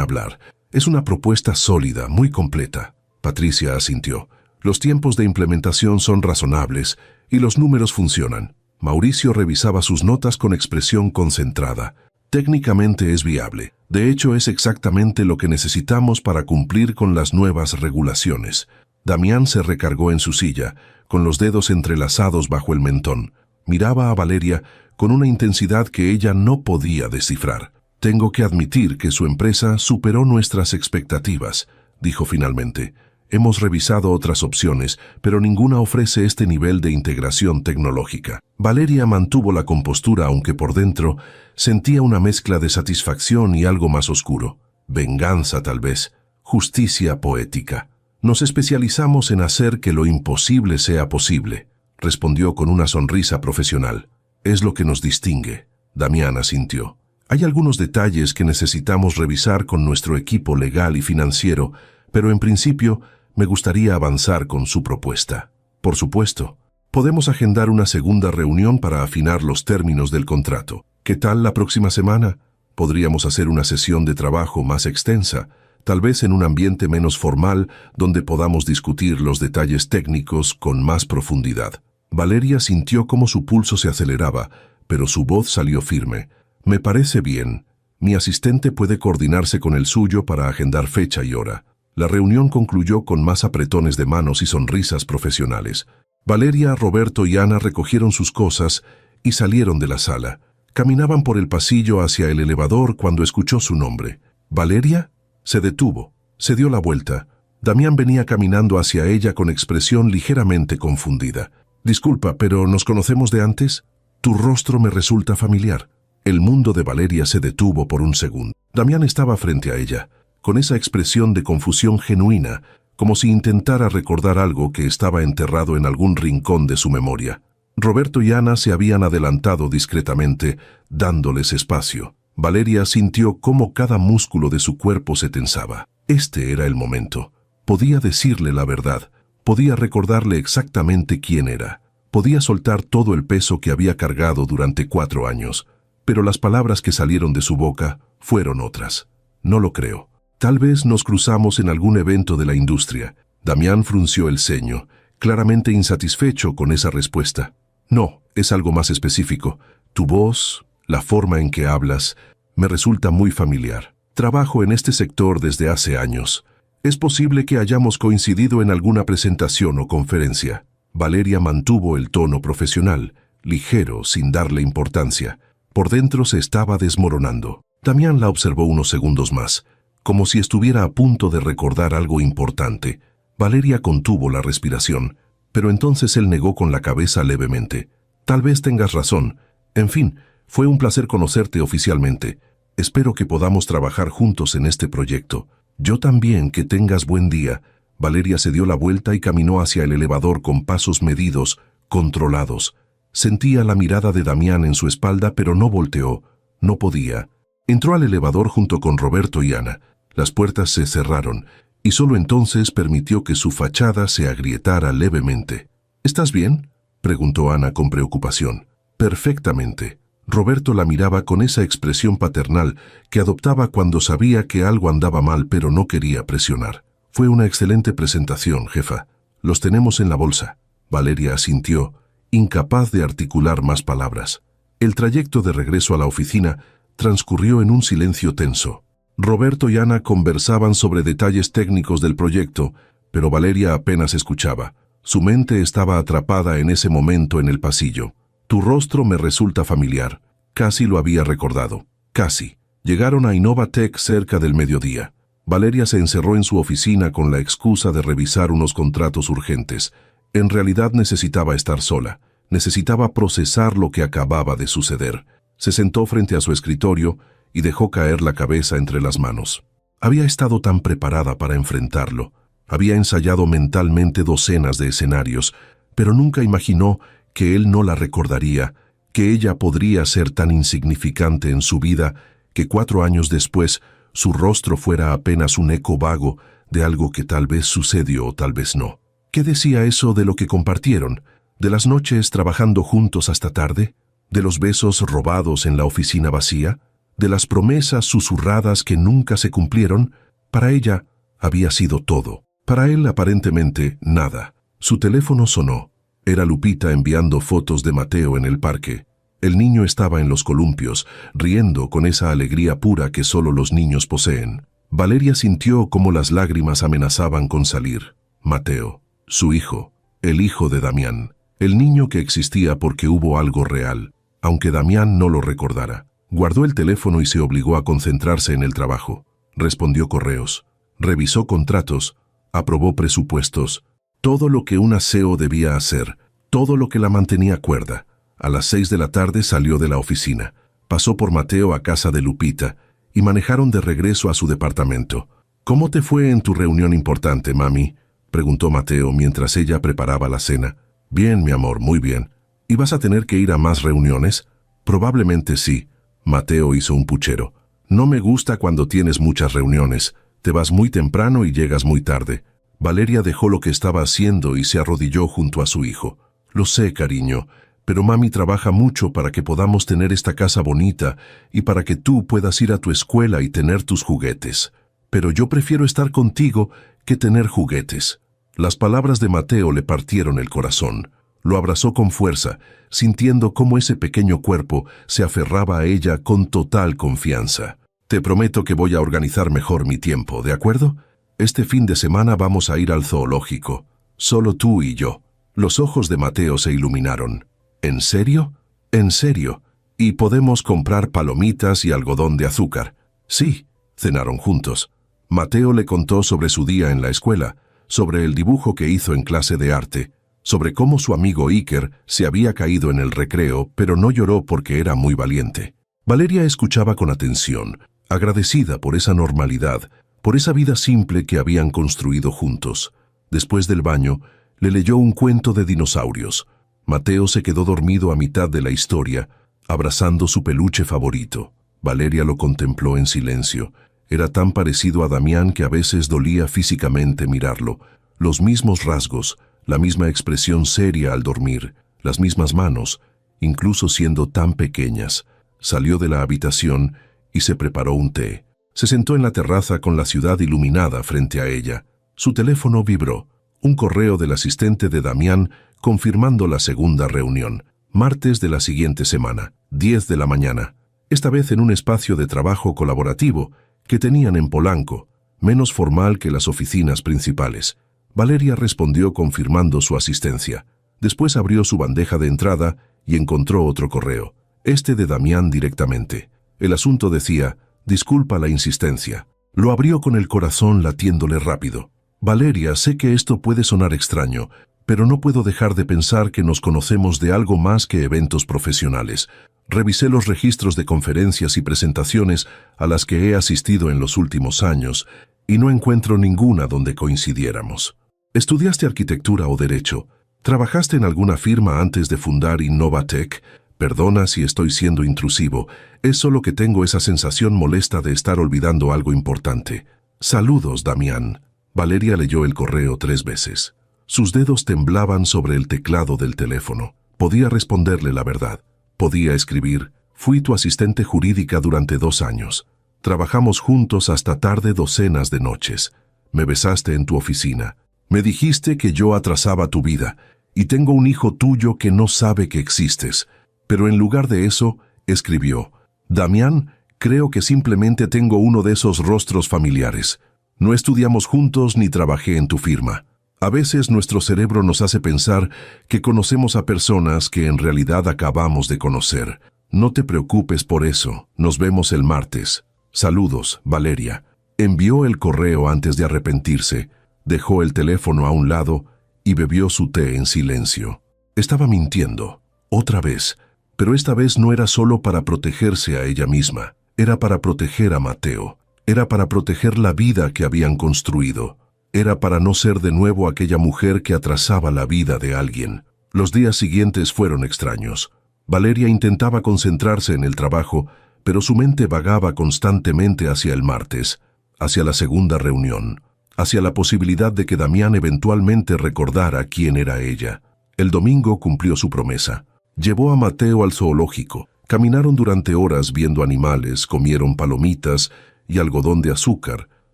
hablar. Es una propuesta sólida, muy completa. Patricia asintió. Los tiempos de implementación son razonables y los números funcionan. Mauricio revisaba sus notas con expresión concentrada. Técnicamente es viable. De hecho, es exactamente lo que necesitamos para cumplir con las nuevas regulaciones. Damián se recargó en su silla, con los dedos entrelazados bajo el mentón. Miraba a Valeria con una intensidad que ella no podía descifrar. Tengo que admitir que su empresa superó nuestras expectativas, dijo finalmente. Hemos revisado otras opciones, pero ninguna ofrece este nivel de integración tecnológica. Valeria mantuvo la compostura aunque por dentro sentía una mezcla de satisfacción y algo más oscuro. Venganza tal vez, justicia poética. Nos especializamos en hacer que lo imposible sea posible, respondió con una sonrisa profesional. Es lo que nos distingue. Damián asintió. Hay algunos detalles que necesitamos revisar con nuestro equipo legal y financiero, pero en principio me gustaría avanzar con su propuesta. Por supuesto, podemos agendar una segunda reunión para afinar los términos del contrato. ¿Qué tal la próxima semana? Podríamos hacer una sesión de trabajo más extensa, tal vez en un ambiente menos formal donde podamos discutir los detalles técnicos con más profundidad. Valeria sintió cómo su pulso se aceleraba, pero su voz salió firme. Me parece bien. Mi asistente puede coordinarse con el suyo para agendar fecha y hora. La reunión concluyó con más apretones de manos y sonrisas profesionales. Valeria, Roberto y Ana recogieron sus cosas y salieron de la sala. Caminaban por el pasillo hacia el elevador cuando escuchó su nombre. ¿Valeria? Se detuvo. Se dio la vuelta. Damián venía caminando hacia ella con expresión ligeramente confundida. Disculpa, ¿pero nos conocemos de antes? Tu rostro me resulta familiar. El mundo de Valeria se detuvo por un segundo. Damián estaba frente a ella, con esa expresión de confusión genuina, como si intentara recordar algo que estaba enterrado en algún rincón de su memoria. Roberto y Ana se habían adelantado discretamente, dándoles espacio. Valeria sintió cómo cada músculo de su cuerpo se tensaba. Este era el momento. Podía decirle la verdad. Podía recordarle exactamente quién era. Podía soltar todo el peso que había cargado durante 4 años. Pero las palabras que salieron de su boca fueron otras. No lo creo. Tal vez nos cruzamos en algún evento de la industria. Damián frunció el ceño, claramente insatisfecho con esa respuesta. No, es algo más específico. Tu voz, la forma en que hablas, me resulta muy familiar. Trabajo en este sector desde hace años. Es posible que hayamos coincidido en alguna presentación o conferencia. Valeria mantuvo el tono profesional, ligero, sin darle importancia. Por dentro se estaba desmoronando. Damián la observó unos segundos más, como si estuviera a punto de recordar algo importante. Valeria contuvo la respiración, pero entonces él negó con la cabeza levemente. Tal vez tengas razón. En fin, fue un placer conocerte oficialmente. Espero que podamos trabajar juntos en este proyecto. Yo también, que tengas buen día. Valeria se dio la vuelta y caminó hacia el elevador con pasos medidos, controlados. Sentía la mirada de Damián en su espalda, pero no volteó. No podía. Entró al elevador junto con Roberto y Ana. Las puertas se cerraron, y solo entonces permitió que su fachada se agrietara levemente. ¿Estás bien?, preguntó Ana con preocupación. Perfectamente. Roberto la miraba con esa expresión paternal que adoptaba cuando sabía que algo andaba mal pero no quería presionar. Fue una excelente presentación, jefa. Los tenemos en la bolsa. Valeria asintió, incapaz de articular más palabras. El trayecto de regreso a la oficina transcurrió en un silencio tenso. Roberto y Ana conversaban sobre detalles técnicos del proyecto, pero Valeria apenas escuchaba. Su mente estaba atrapada en ese momento en el pasillo. Tu rostro me resulta familiar. Casi lo había recordado. Casi. Llegaron a Innovatech cerca del mediodía. Valeria se encerró en su oficina con la excusa de revisar unos contratos urgentes. En realidad necesitaba estar sola. Necesitaba procesar lo que acababa de suceder. Se sentó frente a su escritorio y dejó caer la cabeza entre las manos. Había estado tan preparada para enfrentarlo. Había ensayado mentalmente docenas de escenarios, pero nunca imaginó que él no la recordaría, que ella podría ser tan insignificante en su vida que 4 años después su rostro fuera apenas un eco vago de algo que tal vez sucedió o tal vez no. ¿Qué decía eso de lo que compartieron? ¿De las noches trabajando juntos hasta tarde? ¿De los besos robados en la oficina vacía? ¿De las promesas susurradas que nunca se cumplieron? Para ella había sido todo. Para él, aparentemente, nada. Su teléfono sonó. Era Lupita enviando fotos de Mateo en el parque. El niño estaba en los columpios, riendo con esa alegría pura que solo los niños poseen. Valeria sintió cómo las lágrimas amenazaban con salir. Mateo, su hijo, el hijo de Damián. El niño que existía porque hubo algo real, aunque Damián no lo recordara. Guardó el teléfono y se obligó a concentrarse en el trabajo. Respondió correos, revisó contratos, aprobó presupuestos, todo lo que un CEO debía hacer, todo lo que la mantenía cuerda. A las 6 de la tarde salió de la oficina, pasó por Mateo a casa de Lupita y manejaron de regreso a su departamento. ¿Cómo te fue en tu reunión importante, mami?, preguntó Mateo mientras ella preparaba la cena. Bien, mi amor, muy bien. ¿Y vas a tener que ir a más reuniones? Probablemente sí. Mateo hizo un puchero. No me gusta cuando tienes muchas reuniones. Te vas muy temprano y llegas muy tarde. Valeria dejó lo que estaba haciendo y se arrodilló junto a su hijo. Lo sé, cariño, pero mami trabaja mucho para que podamos tener esta casa bonita y para que tú puedas ir a tu escuela y tener tus juguetes. Pero yo prefiero estar contigo que tener juguetes. Las palabras de Mateo le partieron el corazón. Lo abrazó con fuerza, sintiendo cómo ese pequeño cuerpo se aferraba a ella con total confianza. Te prometo que voy a organizar mejor mi tiempo, ¿de acuerdo? Este fin de semana vamos a ir al zoológico. Solo tú y yo. Los ojos de Mateo se iluminaron. ¿En serio? ¿En serio? ¿Y podemos comprar palomitas y algodón de azúcar? Sí, cenaron juntos. Mateo le contó sobre su día en la escuela, sobre el dibujo que hizo en clase de arte, sobre cómo su amigo Iker se había caído en el recreo, pero no lloró porque era muy valiente. Valeria escuchaba con atención, agradecida por esa normalidad, por esa vida simple que habían construido juntos. Después del baño, le leyó un cuento de dinosaurios. Mateo se quedó dormido a mitad de la historia, abrazando su peluche favorito. Valeria lo contempló en silencio. Era tan parecido a Damián que a veces dolía físicamente mirarlo. Los mismos rasgos, la misma expresión seria al dormir, las mismas manos, incluso siendo tan pequeñas. Salió de la habitación y se preparó un té. Se sentó en la terraza con la ciudad iluminada frente a ella. Su teléfono vibró. Un correo del asistente de Damián confirmando la segunda reunión. Martes de la siguiente semana, 10 de la mañana. Esta vez en un espacio de trabajo colaborativo que tenían en Polanco, menos formal que las oficinas principales. Valeria respondió confirmando su asistencia. Después abrió su bandeja de entrada y encontró otro correo, este de Damián directamente. El asunto decía: disculpa la insistencia. Lo abrió con el corazón latiéndole rápido. Valeria, sé que esto puede sonar extraño, pero no puedo dejar de pensar que nos conocemos de algo más que eventos profesionales. Revisé los registros de conferencias y presentaciones a las que he asistido en los últimos años y no encuentro ninguna donde coincidiéramos. ¿Estudiaste arquitectura o derecho? ¿Trabajaste en alguna firma antes de fundar Innovatec? Perdona si estoy siendo intrusivo, es solo que tengo esa sensación molesta de estar olvidando algo importante. Saludos, Damián. Valeria leyó el correo 3 veces. Sus dedos temblaban sobre el teclado del teléfono. Podía responderle la verdad. Podía escribir: fui tu asistente jurídica durante 2 años. Trabajamos juntos hasta tarde docenas de noches. Me besaste en tu oficina. Me dijiste que yo atrasaba tu vida, y tengo un hijo tuyo que no sabe que existes. Pero en lugar de eso, escribió: Damián, creo que simplemente tengo uno de esos rostros familiares. No estudiamos juntos ni trabajé en tu firma. A veces nuestro cerebro nos hace pensar que conocemos a personas que en realidad acabamos de conocer. No te preocupes por eso, nos vemos el martes. Saludos, Valeria. Envió el correo antes de arrepentirse, dejó el teléfono a un lado y bebió su té en silencio. Estaba mintiendo, otra vez, pero esta vez no era solo para protegerse a ella misma, era para proteger a Mateo, era para proteger la vida que habían construido. Era para no ser de nuevo aquella mujer que atrasaba la vida de alguien. Los días siguientes fueron extraños. Valeria intentaba concentrarse en el trabajo, pero su mente vagaba constantemente hacia el martes, hacia la segunda reunión, hacia la posibilidad de que Damián eventualmente recordara quién era ella. El domingo cumplió su promesa. Llevó a Mateo al zoológico. Caminaron durante horas viendo animales, comieron palomitas y algodón de azúcar.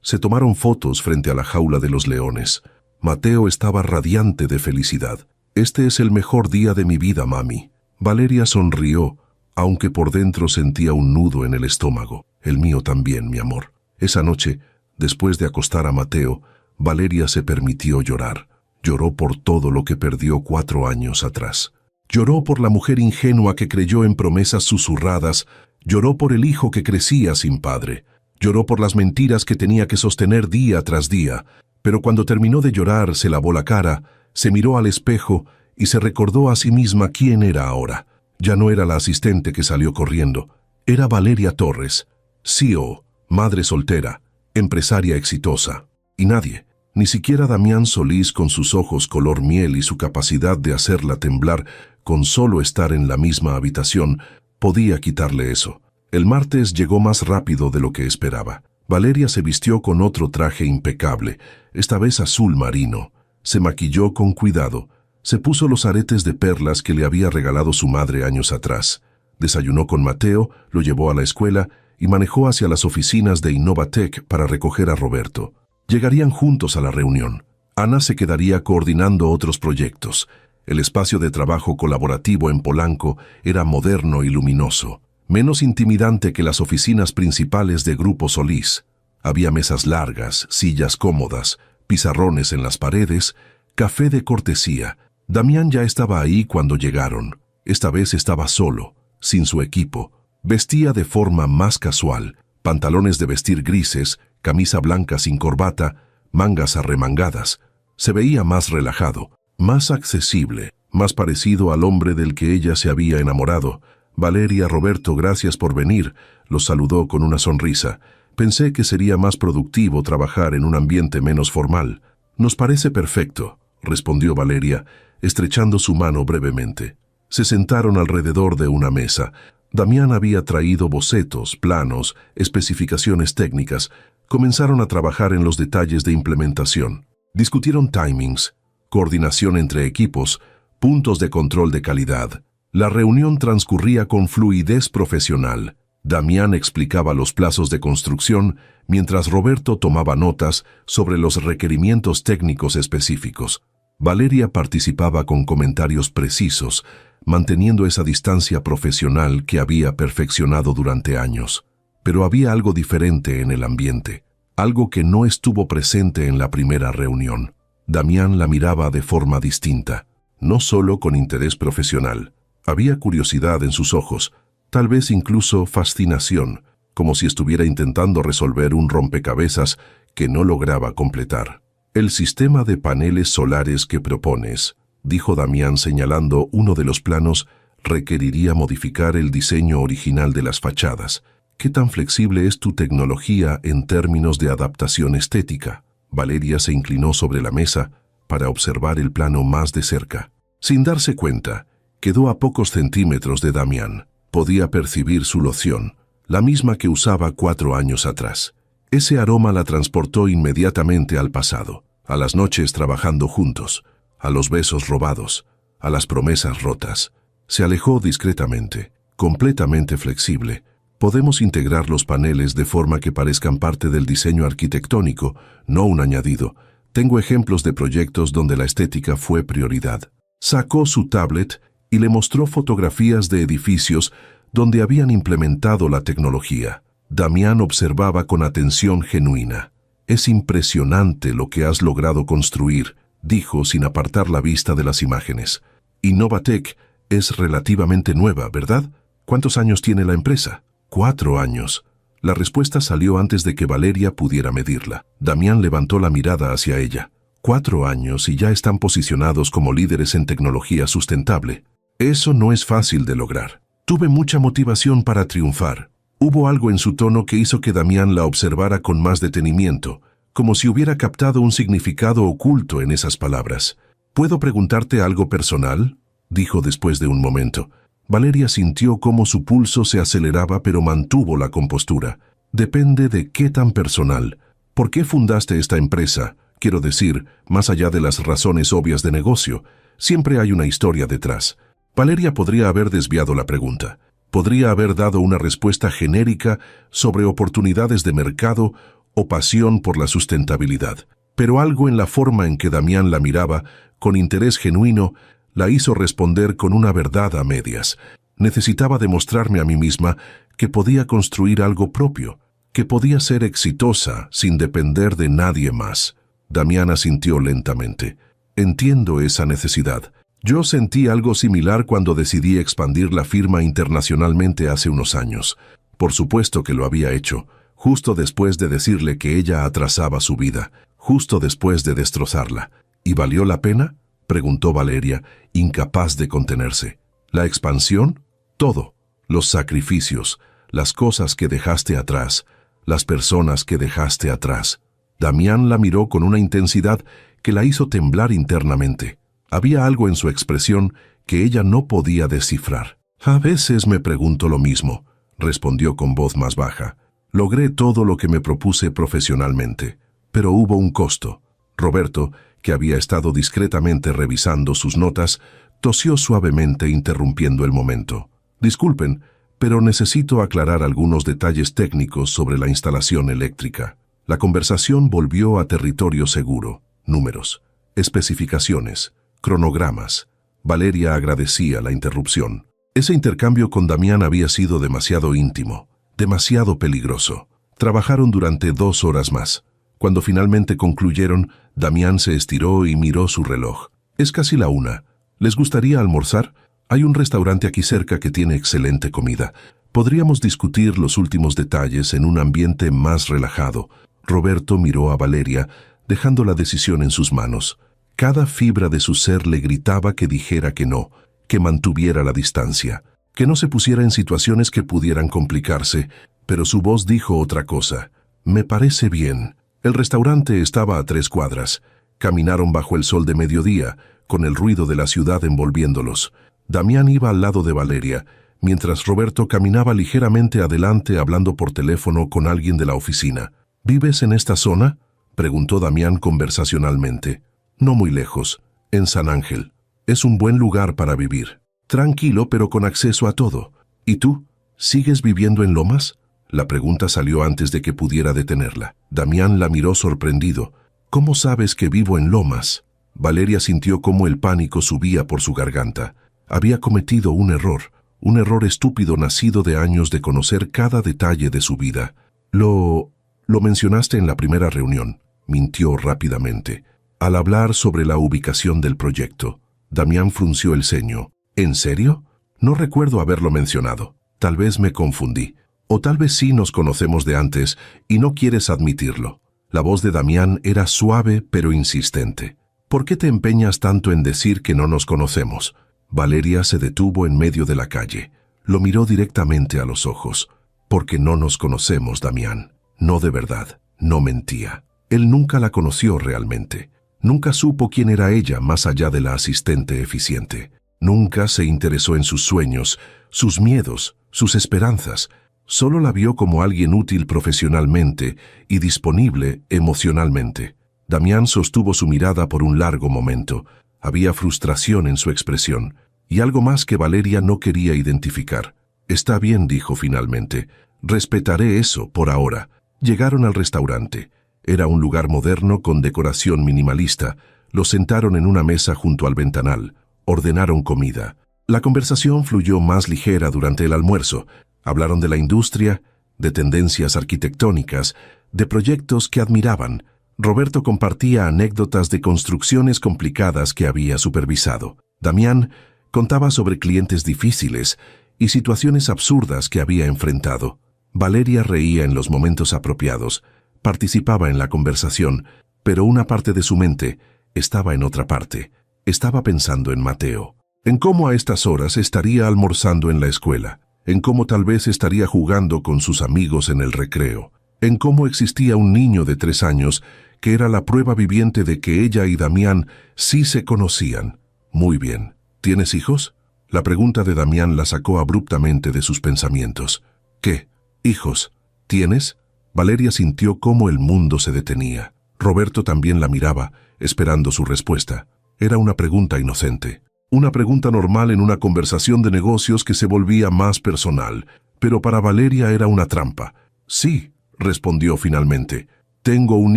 Se tomaron fotos frente a la jaula de los leones. Mateo estaba radiante de felicidad. Este es el mejor día de mi vida, mami. Valeria sonrió, aunque por dentro sentía un nudo en el estómago. El mío también, mi amor. Esa noche, después de acostar a Mateo, Valeria se permitió llorar. Lloró por todo lo que perdió 4 años atrás. Lloró por la mujer ingenua que creyó en promesas susurradas. Lloró por el hijo que crecía sin padre. Lloró por las mentiras que tenía que sostener día tras día, pero cuando terminó de llorar se lavó la cara, se miró al espejo y se recordó a sí misma quién era ahora. Ya no era la asistente que salió corriendo, era Valeria Torres, CEO, madre soltera, empresaria exitosa. Y nadie, ni siquiera Damián Solís con sus ojos color miel y su capacidad de hacerla temblar con solo estar en la misma habitación, podía quitarle eso. El martes llegó más rápido de lo que esperaba. Valeria se vistió con otro traje impecable, esta vez azul marino. Se maquilló con cuidado. Se puso los aretes de perlas que le había regalado su madre años atrás. Desayunó con Mateo, lo llevó a la escuela y manejó hacia las oficinas de Innovatec para recoger a Roberto. Llegarían juntos a la reunión. Ana se quedaría coordinando otros proyectos. El espacio de trabajo colaborativo en Polanco era moderno y luminoso. Menos intimidante que las oficinas principales de Grupo Solís. Había mesas largas, sillas cómodas, pizarrones en las paredes, café de cortesía. Damián ya estaba ahí cuando llegaron. Esta vez estaba solo, sin su equipo. Vestía de forma más casual, pantalones de vestir grises, camisa blanca sin corbata, mangas arremangadas. Se veía más relajado, más accesible, más parecido al hombre del que ella se había enamorado. Valeria, Roberto, gracias por venir, los saludó con una sonrisa. Pensé que sería más productivo trabajar en un ambiente menos formal. Nos parece perfecto, respondió Valeria, estrechando su mano brevemente. Se sentaron alrededor de una mesa. Damián había traído bocetos, planos, especificaciones técnicas. Comenzaron a trabajar en los detalles de implementación. Discutieron timings, coordinación entre equipos, puntos de control de calidad. La reunión transcurría con fluidez profesional. Damián explicaba los plazos de construcción, mientras Roberto tomaba notas sobre los requerimientos técnicos específicos. Valeria participaba con comentarios precisos, manteniendo esa distancia profesional que había perfeccionado durante años. Pero había algo diferente en el ambiente, algo que no estuvo presente en la primera reunión. Damián la miraba de forma distinta, no solo con interés profesional. Había curiosidad en sus ojos, tal vez incluso fascinación, como si estuviera intentando resolver un rompecabezas que no lograba completar. «El sistema de paneles solares que propones», dijo Damián señalando uno de los planos, «requeriría modificar el diseño original de las fachadas. ¿Qué tan flexible es tu tecnología en términos de adaptación estética?» Valeria se inclinó sobre la mesa para observar el plano más de cerca. Sin darse cuenta, quedó a pocos centímetros de Damián. Podía percibir su loción, la misma que usaba 4 años atrás. Ese aroma la transportó inmediatamente al pasado, a las noches trabajando juntos, a los besos robados, a las promesas rotas. Se alejó discretamente, completamente flexible. Podemos integrar los paneles de forma que parezcan parte del diseño arquitectónico, no un añadido. Tengo ejemplos de proyectos donde la estética fue prioridad. Sacó su tablet y le mostró fotografías de edificios donde habían implementado la tecnología. Damián observaba con atención genuina. «Es impresionante lo que has logrado construir», dijo sin apartar la vista de las imágenes. «Innovatec es relativamente nueva, ¿verdad? ¿Cuántos años tiene la empresa?» 4 años. La respuesta salió antes de que Valeria pudiera medirla. Damián levantó la mirada hacia ella. 4 años y ya están posicionados como líderes en tecnología sustentable. Eso no es fácil de lograr. Tuve mucha motivación para triunfar. Hubo algo en su tono que hizo que Damián la observara con más detenimiento, como si hubiera captado un significado oculto en esas palabras. «¿Puedo preguntarte algo personal?», dijo después de un momento. Valeria sintió cómo su pulso se aceleraba, pero mantuvo la compostura. «Depende de qué tan personal. ¿Por qué fundaste esta empresa? Quiero decir, más allá de las razones obvias de negocio, siempre hay una historia detrás». Valeria podría haber desviado la pregunta. Podría haber dado una respuesta genérica sobre oportunidades de mercado o pasión por la sustentabilidad. Pero algo en la forma en que Damián la miraba, con interés genuino, la hizo responder con una verdad a medias. Necesitaba demostrarme a mí misma que podía construir algo propio, que podía ser exitosa sin depender de nadie más. Damián asintió lentamente. «Entiendo esa necesidad. Yo sentí algo similar cuando decidí expandir la firma internacionalmente hace unos años. Por supuesto que lo había hecho, justo después de decirle que ella atrasaba su vida, justo después de destrozarla. ¿Y valió la pena?», preguntó Valeria, incapaz de contenerse. «¿La expansión? Todo. Los sacrificios, las cosas que dejaste atrás, las personas que dejaste atrás». Damián la miró con una intensidad que la hizo temblar internamente. Había algo en su expresión que ella no podía descifrar. «A veces me pregunto lo mismo», respondió con voz más baja. «Logré todo lo que me propuse profesionalmente, pero hubo un costo». Roberto, que había estado discretamente revisando sus notas, tosió suavemente interrumpiendo el momento. «Disculpen, pero necesito aclarar algunos detalles técnicos sobre la instalación eléctrica». La conversación volvió a territorio seguro. Números, especificaciones, cronogramas. Valeria agradecía la interrupción. Ese intercambio con Damián había sido demasiado íntimo, demasiado peligroso. Trabajaron durante 2 horas más. Cuando finalmente concluyeron, Damián se estiró y miró su reloj. «Es casi la 1. ¿Les gustaría almorzar? Hay un restaurante aquí cerca que tiene excelente comida. Podríamos discutir los últimos detalles en un ambiente más relajado». Roberto miró a Valeria, dejando la decisión en sus manos. Cada fibra de su ser le gritaba que dijera que no, que mantuviera la distancia, que no se pusiera en situaciones que pudieran complicarse, pero su voz dijo otra cosa. «Me parece bien. El restaurante estaba a 3 cuadras. Caminaron bajo el sol de mediodía, con el ruido de la ciudad envolviéndolos. Damián iba al lado de Valeria, mientras Roberto caminaba ligeramente adelante hablando por teléfono con alguien de la oficina. ¿Vives en esta zona?, preguntó Damián conversacionalmente. No muy lejos, en San Ángel. Es un buen lugar para vivir. Tranquilo, pero con acceso a todo. ¿Y tú? ¿Sigues viviendo en Lomas? La pregunta salió antes de que pudiera detenerla. Damián la miró sorprendido. ¿Cómo sabes que vivo en Lomas? Valeria sintió cómo el pánico subía por su garganta. Había cometido un error estúpido nacido de años de conocer cada detalle de su vida. Lo mencionaste en la primera reunión, mintió rápidamente. Al hablar sobre la ubicación del proyecto, Damián frunció el ceño. ¿En serio? No recuerdo haberlo mencionado. Tal vez me confundí. O tal vez sí nos conocemos de antes y no quieres admitirlo. La voz de Damián era suave pero insistente. ¿Por qué te empeñas tanto en decir que no nos conocemos? Valeria se detuvo en medio de la calle. Lo miró directamente a los ojos. Porque no nos conocemos, Damián. No de verdad. No mentía. Él nunca la conoció realmente. Nunca supo quién era ella más allá de la asistente eficiente. Nunca se interesó en sus sueños, sus miedos, sus esperanzas. Solo la vio como alguien útil profesionalmente y disponible emocionalmente. Damián sostuvo su mirada por un largo momento. Había frustración en su expresión y algo más que Valeria no quería identificar. Está bien, dijo finalmente. Respetaré eso por ahora. Llegaron al restaurante. Era un lugar moderno con decoración minimalista. Los sentaron en una mesa junto al ventanal. Ordenaron comida. La conversación fluyó más ligera durante el almuerzo. Hablaron de la industria, de tendencias arquitectónicas, de proyectos que admiraban. Roberto compartía anécdotas de construcciones complicadas que había supervisado. Damián contaba sobre clientes difíciles y situaciones absurdas que había enfrentado. Valeria reía en los momentos apropiados, participaba en la conversación, pero una parte de su mente estaba en otra parte. Estaba pensando en Mateo, en cómo a estas horas estaría almorzando en la escuela, en cómo tal vez estaría jugando con sus amigos en el recreo, en cómo existía un niño de 3 años que era la prueba viviente de que ella y Damián sí se conocían. Muy bien. ¿Tienes hijos? La pregunta de Damián la sacó abruptamente de sus pensamientos. ¿Qué? ¿Hijos? ¿Tienes? Valeria sintió cómo el mundo se detenía. Roberto también la miraba, esperando su respuesta. Era una pregunta inocente. Una pregunta normal en una conversación de negocios que se volvía más personal. Pero para Valeria era una trampa. Sí, respondió finalmente. Tengo un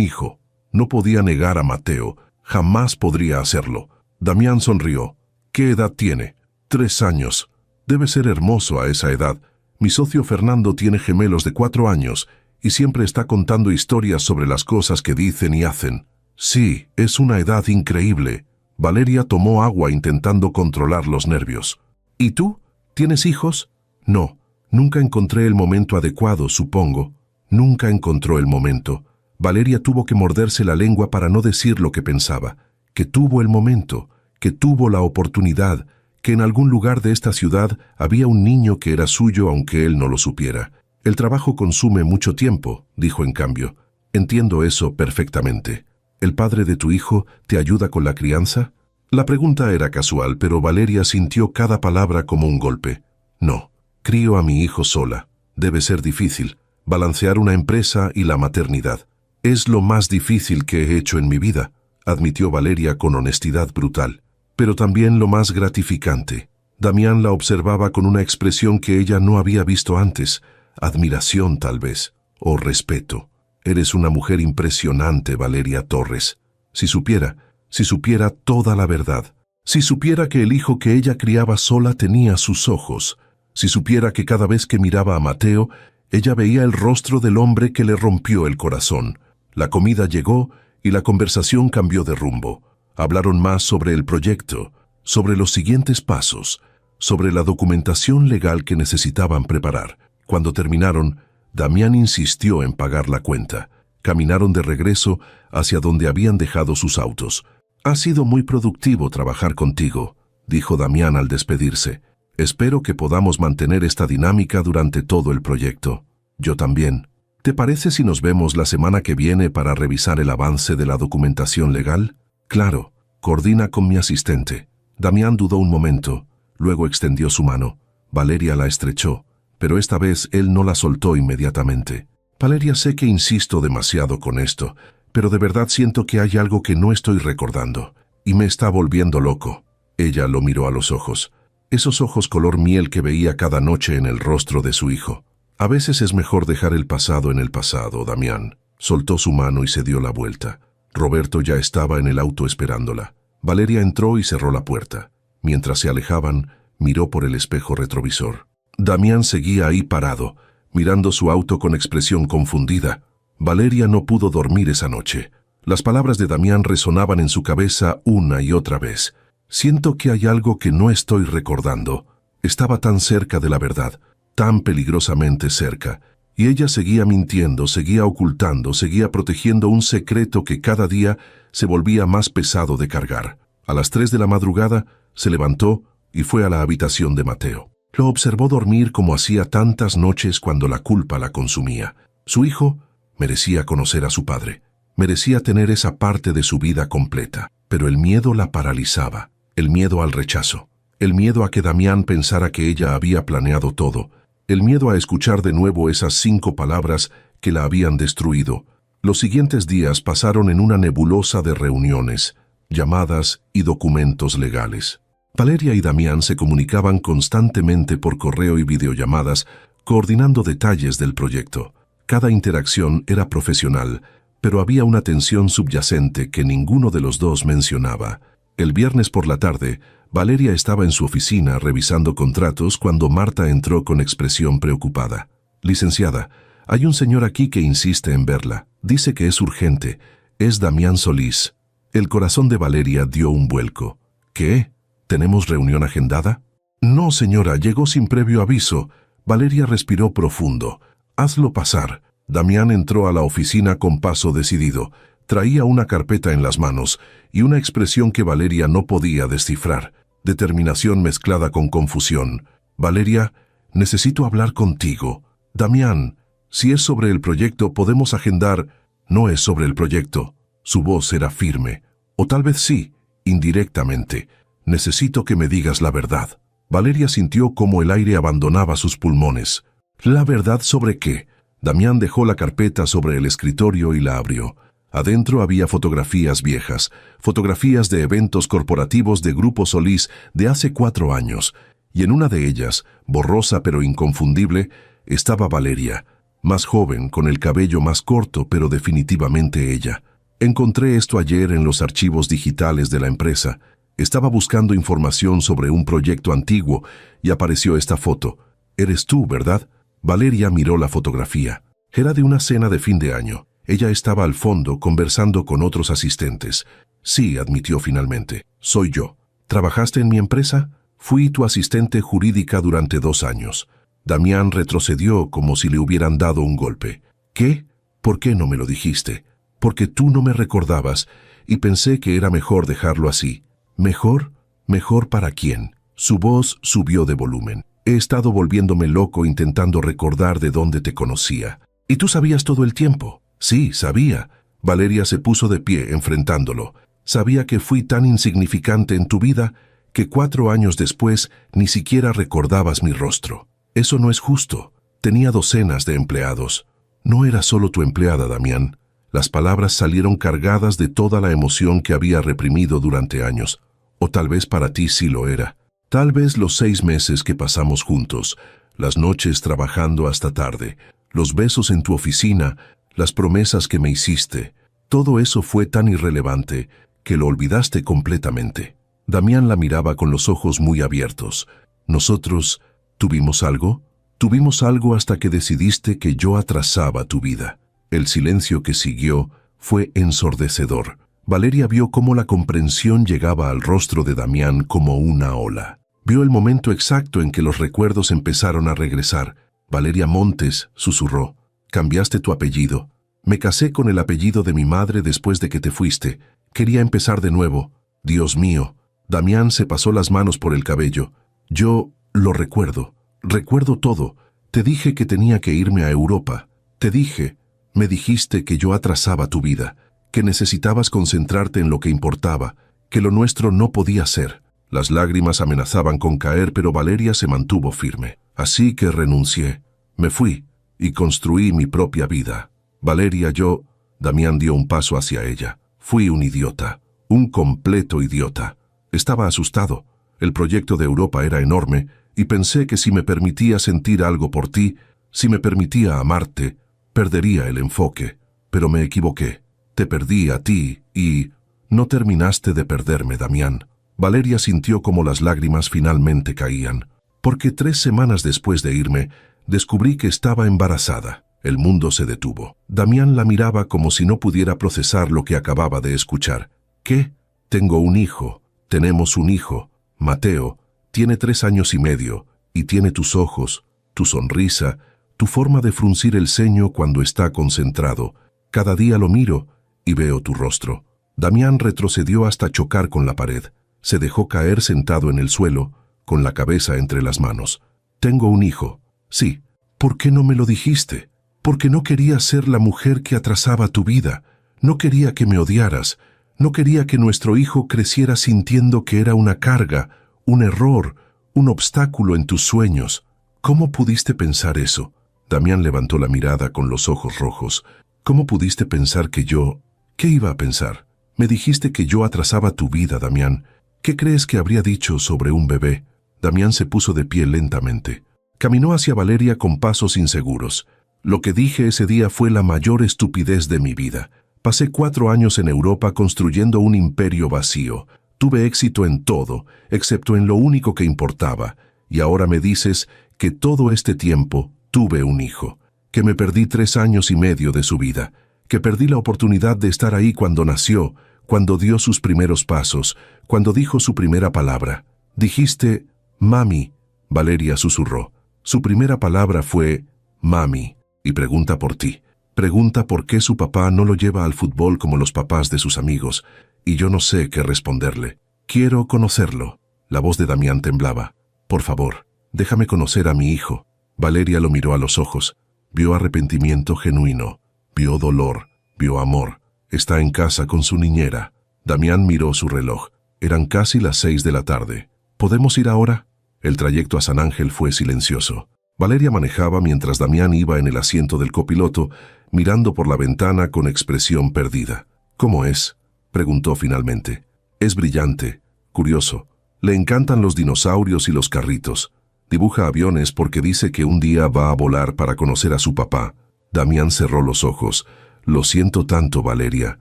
hijo. No podía negar a Mateo. Jamás podría hacerlo. Damián sonrió. ¿Qué edad tiene? 3 años. Debe ser hermoso a esa edad. Mi socio Fernando tiene gemelos de 4 años y siempre está contando historias sobre las cosas que dicen y hacen. Sí, es una edad increíble. Valeria tomó agua intentando controlar los nervios. ¿Y tú? ¿Tienes hijos? No, nunca encontré el momento adecuado, supongo. Nunca encontró el momento. Valeria tuvo que morderse la lengua para no decir lo que pensaba. Que tuvo el momento, que tuvo la oportunidad, que en algún lugar de esta ciudad había un niño que era suyo aunque él no lo supiera. El trabajo consume mucho tiempo, dijo en cambio. Entiendo eso perfectamente. ¿El padre de tu hijo te ayuda con la crianza? La pregunta era casual, pero Valeria sintió cada palabra como un golpe. No, crío a mi hijo sola. Debe ser difícil. Balancear una empresa y la maternidad. Es lo más difícil que he hecho en mi vida, admitió Valeria con honestidad brutal. Pero también lo más gratificante. Damián la observaba con una expresión que ella no había visto antes. Admiración tal vez, o respeto. Eres una mujer impresionante, Valeria Torres. Si supiera toda la verdad. Si supiera que el hijo que ella criaba sola tenía sus ojos. Si supiera que cada vez que miraba a Mateo, ella veía el rostro del hombre que le rompió el corazón. La comida llegó y la conversación cambió de rumbo. Hablaron más sobre el proyecto, sobre los siguientes pasos, sobre la documentación legal que necesitaban preparar. Cuando terminaron, Damián insistió en pagar la cuenta. Caminaron de regreso hacia donde habían dejado sus autos. Ha sido muy productivo trabajar contigo, dijo Damián al despedirse. Espero que podamos mantener esta dinámica durante todo el proyecto. Yo también. ¿Te parece si nos vemos la semana que viene para revisar el avance de la documentación legal? Claro, coordina con mi asistente. Damián dudó un momento, luego extendió su mano. Valeria la estrechó, pero esta vez él no la soltó inmediatamente. Valeria, sé que insisto demasiado con esto, pero de verdad siento que hay algo que no estoy recordando, y me está volviendo loco. Ella lo miró a los ojos, esos ojos color miel que veía cada noche en el rostro de su hijo. A veces es mejor dejar el pasado en el pasado, Damián. Soltó su mano y se dio la vuelta. Roberto ya estaba en el auto esperándola. Valeria entró y cerró la puerta. Mientras se alejaban, miró por el espejo retrovisor. Damián seguía ahí parado, mirando su auto con expresión confundida. Valeria no pudo dormir esa noche. Las palabras de Damián resonaban en su cabeza una y otra vez. Siento que hay algo que no estoy recordando. Estaba tan cerca de la verdad, tan peligrosamente cerca. Y ella seguía mintiendo, seguía ocultando, seguía protegiendo un secreto que cada día se volvía más pesado de cargar. A las 3 de la madrugada, se levantó y fue a la habitación de Mateo. Lo observó dormir como hacía tantas noches cuando la culpa la consumía. Su hijo merecía conocer a su padre, merecía tener esa parte de su vida completa, pero el miedo la paralizaba, el miedo al rechazo, el miedo a que Damián pensara que ella había planeado todo, el miedo a escuchar de nuevo esas 5 palabras que la habían destruido. Los siguientes días pasaron en una nebulosa de reuniones, llamadas y documentos legales. Valeria y Damián se comunicaban constantemente por correo y videollamadas, coordinando detalles del proyecto. Cada interacción era profesional, pero había una tensión subyacente que ninguno de los dos mencionaba. El viernes por la tarde, Valeria estaba en su oficina revisando contratos cuando Marta entró con expresión preocupada. «Licenciada, hay un señor aquí que insiste en verla. Dice que es urgente. Es Damián Solís». El corazón de Valeria dio un vuelco. «¿Qué? ¿Tenemos reunión agendada?» «No, señora, llegó sin previo aviso». Valeria respiró profundo. «Hazlo pasar». Damián entró a la oficina con paso decidido. Traía una carpeta en las manos y una expresión que Valeria no podía descifrar. Determinación mezclada con confusión. «Valeria, necesito hablar contigo». «Damián, si es sobre el proyecto podemos agendar». «No es sobre el proyecto». Su voz era firme. «O tal vez sí, indirectamente. Necesito que me digas la verdad». Valeria sintió como el aire abandonaba sus pulmones. «¿La verdad sobre qué?» Damián dejó la carpeta sobre el escritorio y la abrió. Adentro había fotografías viejas, fotografías de eventos corporativos de Grupo Solís de hace 4 años, y en una de ellas, borrosa pero inconfundible, estaba Valeria, más joven, con el cabello más corto, pero definitivamente ella. «Encontré esto ayer en los archivos digitales de la empresa. Estaba buscando información sobre un proyecto antiguo y apareció esta foto. Eres tú, ¿verdad?» Valeria miró la fotografía. Era de una cena de fin de año. Ella estaba al fondo conversando con otros asistentes. «Sí», admitió finalmente. «Soy yo». «¿Trabajaste en mi empresa?» «Fui tu asistente jurídica durante 2 años». Damián retrocedió como si le hubieran dado un golpe. «¿Qué? ¿Por qué no me lo dijiste?» «Porque tú no me recordabas y pensé que era mejor dejarlo así». «¿Mejor? ¿Mejor para quién?» Su voz subió de volumen. «He estado volviéndome loco intentando recordar de dónde te conocía». «¿Y tú sabías todo el tiempo?» «Sí, sabía». Valeria se puso de pie, enfrentándolo. «Sabía que fui tan insignificante en tu vida que 4 años después ni siquiera recordabas mi rostro. Eso no es justo. Tenía docenas de empleados». «No era solo tu empleada, Damián». Las palabras salieron cargadas de toda la emoción que había reprimido durante años. «O tal vez para ti sí lo era. Tal vez los 6 meses que pasamos juntos, las noches trabajando hasta tarde, los besos en tu oficina, las promesas que me hiciste, todo eso fue tan irrelevante que lo olvidaste completamente». Damián la miraba con los ojos muy abiertos. «¿Nosotros tuvimos algo?» «Tuvimos algo hasta que decidiste que yo atrasaba tu vida». El silencio que siguió fue ensordecedor. Valeria vio cómo la comprensión llegaba al rostro de Damián como una ola. Vio el momento exacto en que los recuerdos empezaron a regresar. «Valeria Montes», susurró, «cambiaste tu apellido. Me casé con el apellido de mi madre después de que te fuiste. Quería empezar de nuevo. Dios mío». Damián se pasó las manos por el cabello. «Yo lo recuerdo. Recuerdo todo. Te dije que tenía que irme a Europa. Te dije. Me dijiste que yo atrasaba tu vida, que necesitabas concentrarte en lo que importaba, que lo nuestro no podía ser. Las lágrimas amenazaban con caer, pero Valeria se mantuvo firme. Así que renuncié. Me fui y construí mi propia vida. Valeria, yo... Damián dio un paso hacia ella. Fui un idiota, un completo idiota. Estaba asustado. El proyecto de Europa era enorme y pensé que si me permitía sentir algo por ti, si me permitía amarte, perdería el enfoque. Pero me equivoqué. Te perdí a ti y... No terminaste de perderme, Damián. Valeria sintió como las lágrimas finalmente caían, porque 3 semanas después de irme, descubrí que estaba embarazada. El mundo se detuvo. Damián la miraba como si no pudiera procesar lo que acababa de escuchar. ¿Qué? Tengo un hijo. Tenemos un hijo. Mateo. Tiene 3 años y medio, y tiene tus ojos, tu sonrisa, tu forma de fruncir el ceño cuando está concentrado. Cada día lo miro y veo tu rostro. Damián retrocedió hasta chocar con la pared. Se dejó caer sentado en el suelo, con la cabeza entre las manos. Tengo un hijo. Sí. ¿Por qué no me lo dijiste? Porque no quería ser la mujer que atrasaba tu vida. No quería que me odiaras. No quería que nuestro hijo creciera sintiendo que era una carga, un error, un obstáculo en tus sueños. ¿Cómo pudiste pensar eso? Damián levantó la mirada con los ojos rojos. ¿Cómo pudiste pensar que yo... ¿Qué iba a pensar? Me dijiste que yo atrasaba tu vida, Damián. ¿Qué crees que habría dicho sobre un bebé? Damián se puso de pie lentamente. Caminó hacia Valeria con pasos inseguros. Lo que dije ese día fue la mayor estupidez de mi vida. Pasé 4 años en Europa construyendo un imperio vacío. Tuve éxito en todo, excepto en lo único que importaba. Y ahora me dices que todo este tiempo tuve un hijo. Que me perdí 3 años y medio de su vida. Que perdí la oportunidad de estar ahí cuando nació, cuando dio sus primeros pasos, cuando dijo su primera palabra. Dijiste, mami. Valeria susurró. Su primera palabra fue, mami. Y pregunta por ti. Pregunta por qué su papá no lo lleva al fútbol como los papás de sus amigos, y yo no sé qué responderle. Quiero conocerlo. La voz de Damián temblaba. Por favor, déjame conocer a mi hijo. Valeria lo miró a los ojos. Vio arrepentimiento genuino. Vio dolor. Vio amor. Está en casa con su niñera. Damián miró su reloj. Eran casi las 6 de la tarde. ¿Podemos ir ahora? El trayecto a San Ángel fue silencioso. Valeria manejaba mientras Damián iba en el asiento del copiloto, mirando por la ventana con expresión perdida. ¿Cómo es? Preguntó finalmente. Es brillante, curioso. Le encantan los dinosaurios y los carritos. Dibuja aviones porque dice que un día va a volar para conocer a su papá. Damián cerró los ojos. Lo siento tanto, Valeria.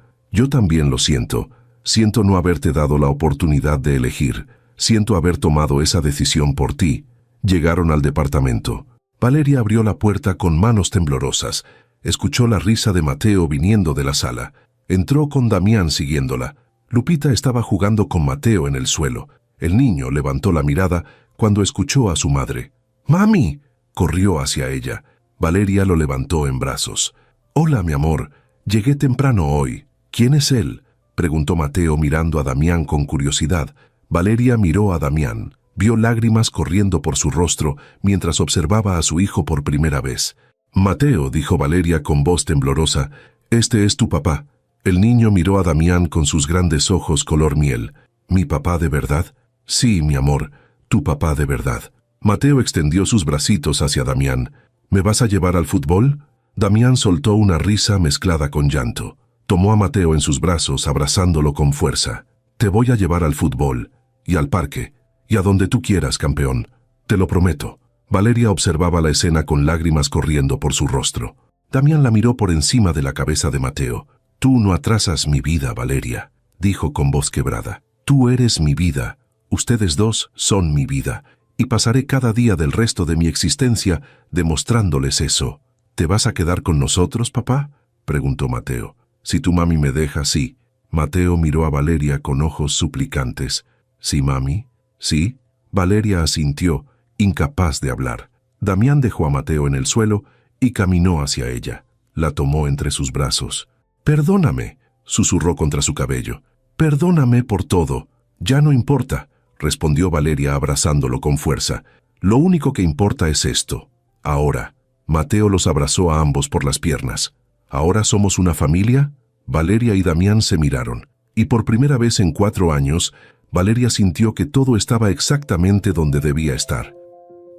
Yo también lo siento. Siento no haberte dado la oportunidad de elegir. Siento haber tomado esa decisión por ti. Llegaron al departamento. Valeria abrió la puerta con manos temblorosas. Escuchó la risa de Mateo viniendo de la sala. Entró con Damián siguiéndola. Lupita estaba jugando con Mateo en el suelo. El niño levantó la mirada cuando escuchó a su madre. ¡Mami! Corrió hacia ella. Valeria lo levantó en brazos. «Hola, mi amor. Llegué temprano hoy. ¿Quién es él?», preguntó Mateo mirando a Damián con curiosidad. Valeria miró a Damián. Vio lágrimas corriendo por su rostro mientras observaba a su hijo por primera vez. «Mateo», dijo Valeria con voz temblorosa, «este es tu papá». El niño miró a Damián con sus grandes ojos color miel. «¿Mi papá de verdad?». «Sí, mi amor, tu papá de verdad». Mateo extendió sus bracitos hacia Damián. «¿Me vas a llevar al fútbol?». Damián soltó una risa mezclada con llanto. Tomó a Mateo en sus brazos, abrazándolo con fuerza. «Te voy a llevar al fútbol, y al parque, y a donde tú quieras, campeón. Te lo prometo». Valeria observaba la escena con lágrimas corriendo por su rostro. Damián la miró por encima de la cabeza de Mateo. «Tú no atrasas mi vida, Valeria», dijo con voz quebrada. «Tú eres mi vida. Ustedes dos son mi vida. Y pasaré cada día del resto de mi existencia demostrándoles eso». «¿Te vas a quedar con nosotros, papá?», preguntó Mateo. «Si tu mami me deja, sí». Mateo miró a Valeria con ojos suplicantes. «¿Sí, mami?». «Sí». Valeria asintió, incapaz de hablar. Damián dejó a Mateo en el suelo y caminó hacia ella. La tomó entre sus brazos. «Perdóname», susurró contra su cabello. «Perdóname por todo. Ya no importa», respondió Valeria abrazándolo con fuerza. «Lo único que importa es esto. Ahora». Mateo los abrazó a ambos por las piernas. «¿Ahora somos una familia?». Valeria y Damián se miraron, y por primera vez en 4 años, Valeria sintió que todo estaba exactamente donde debía estar.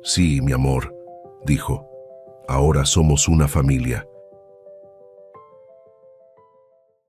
«Sí, mi amor», dijo, «ahora somos una familia».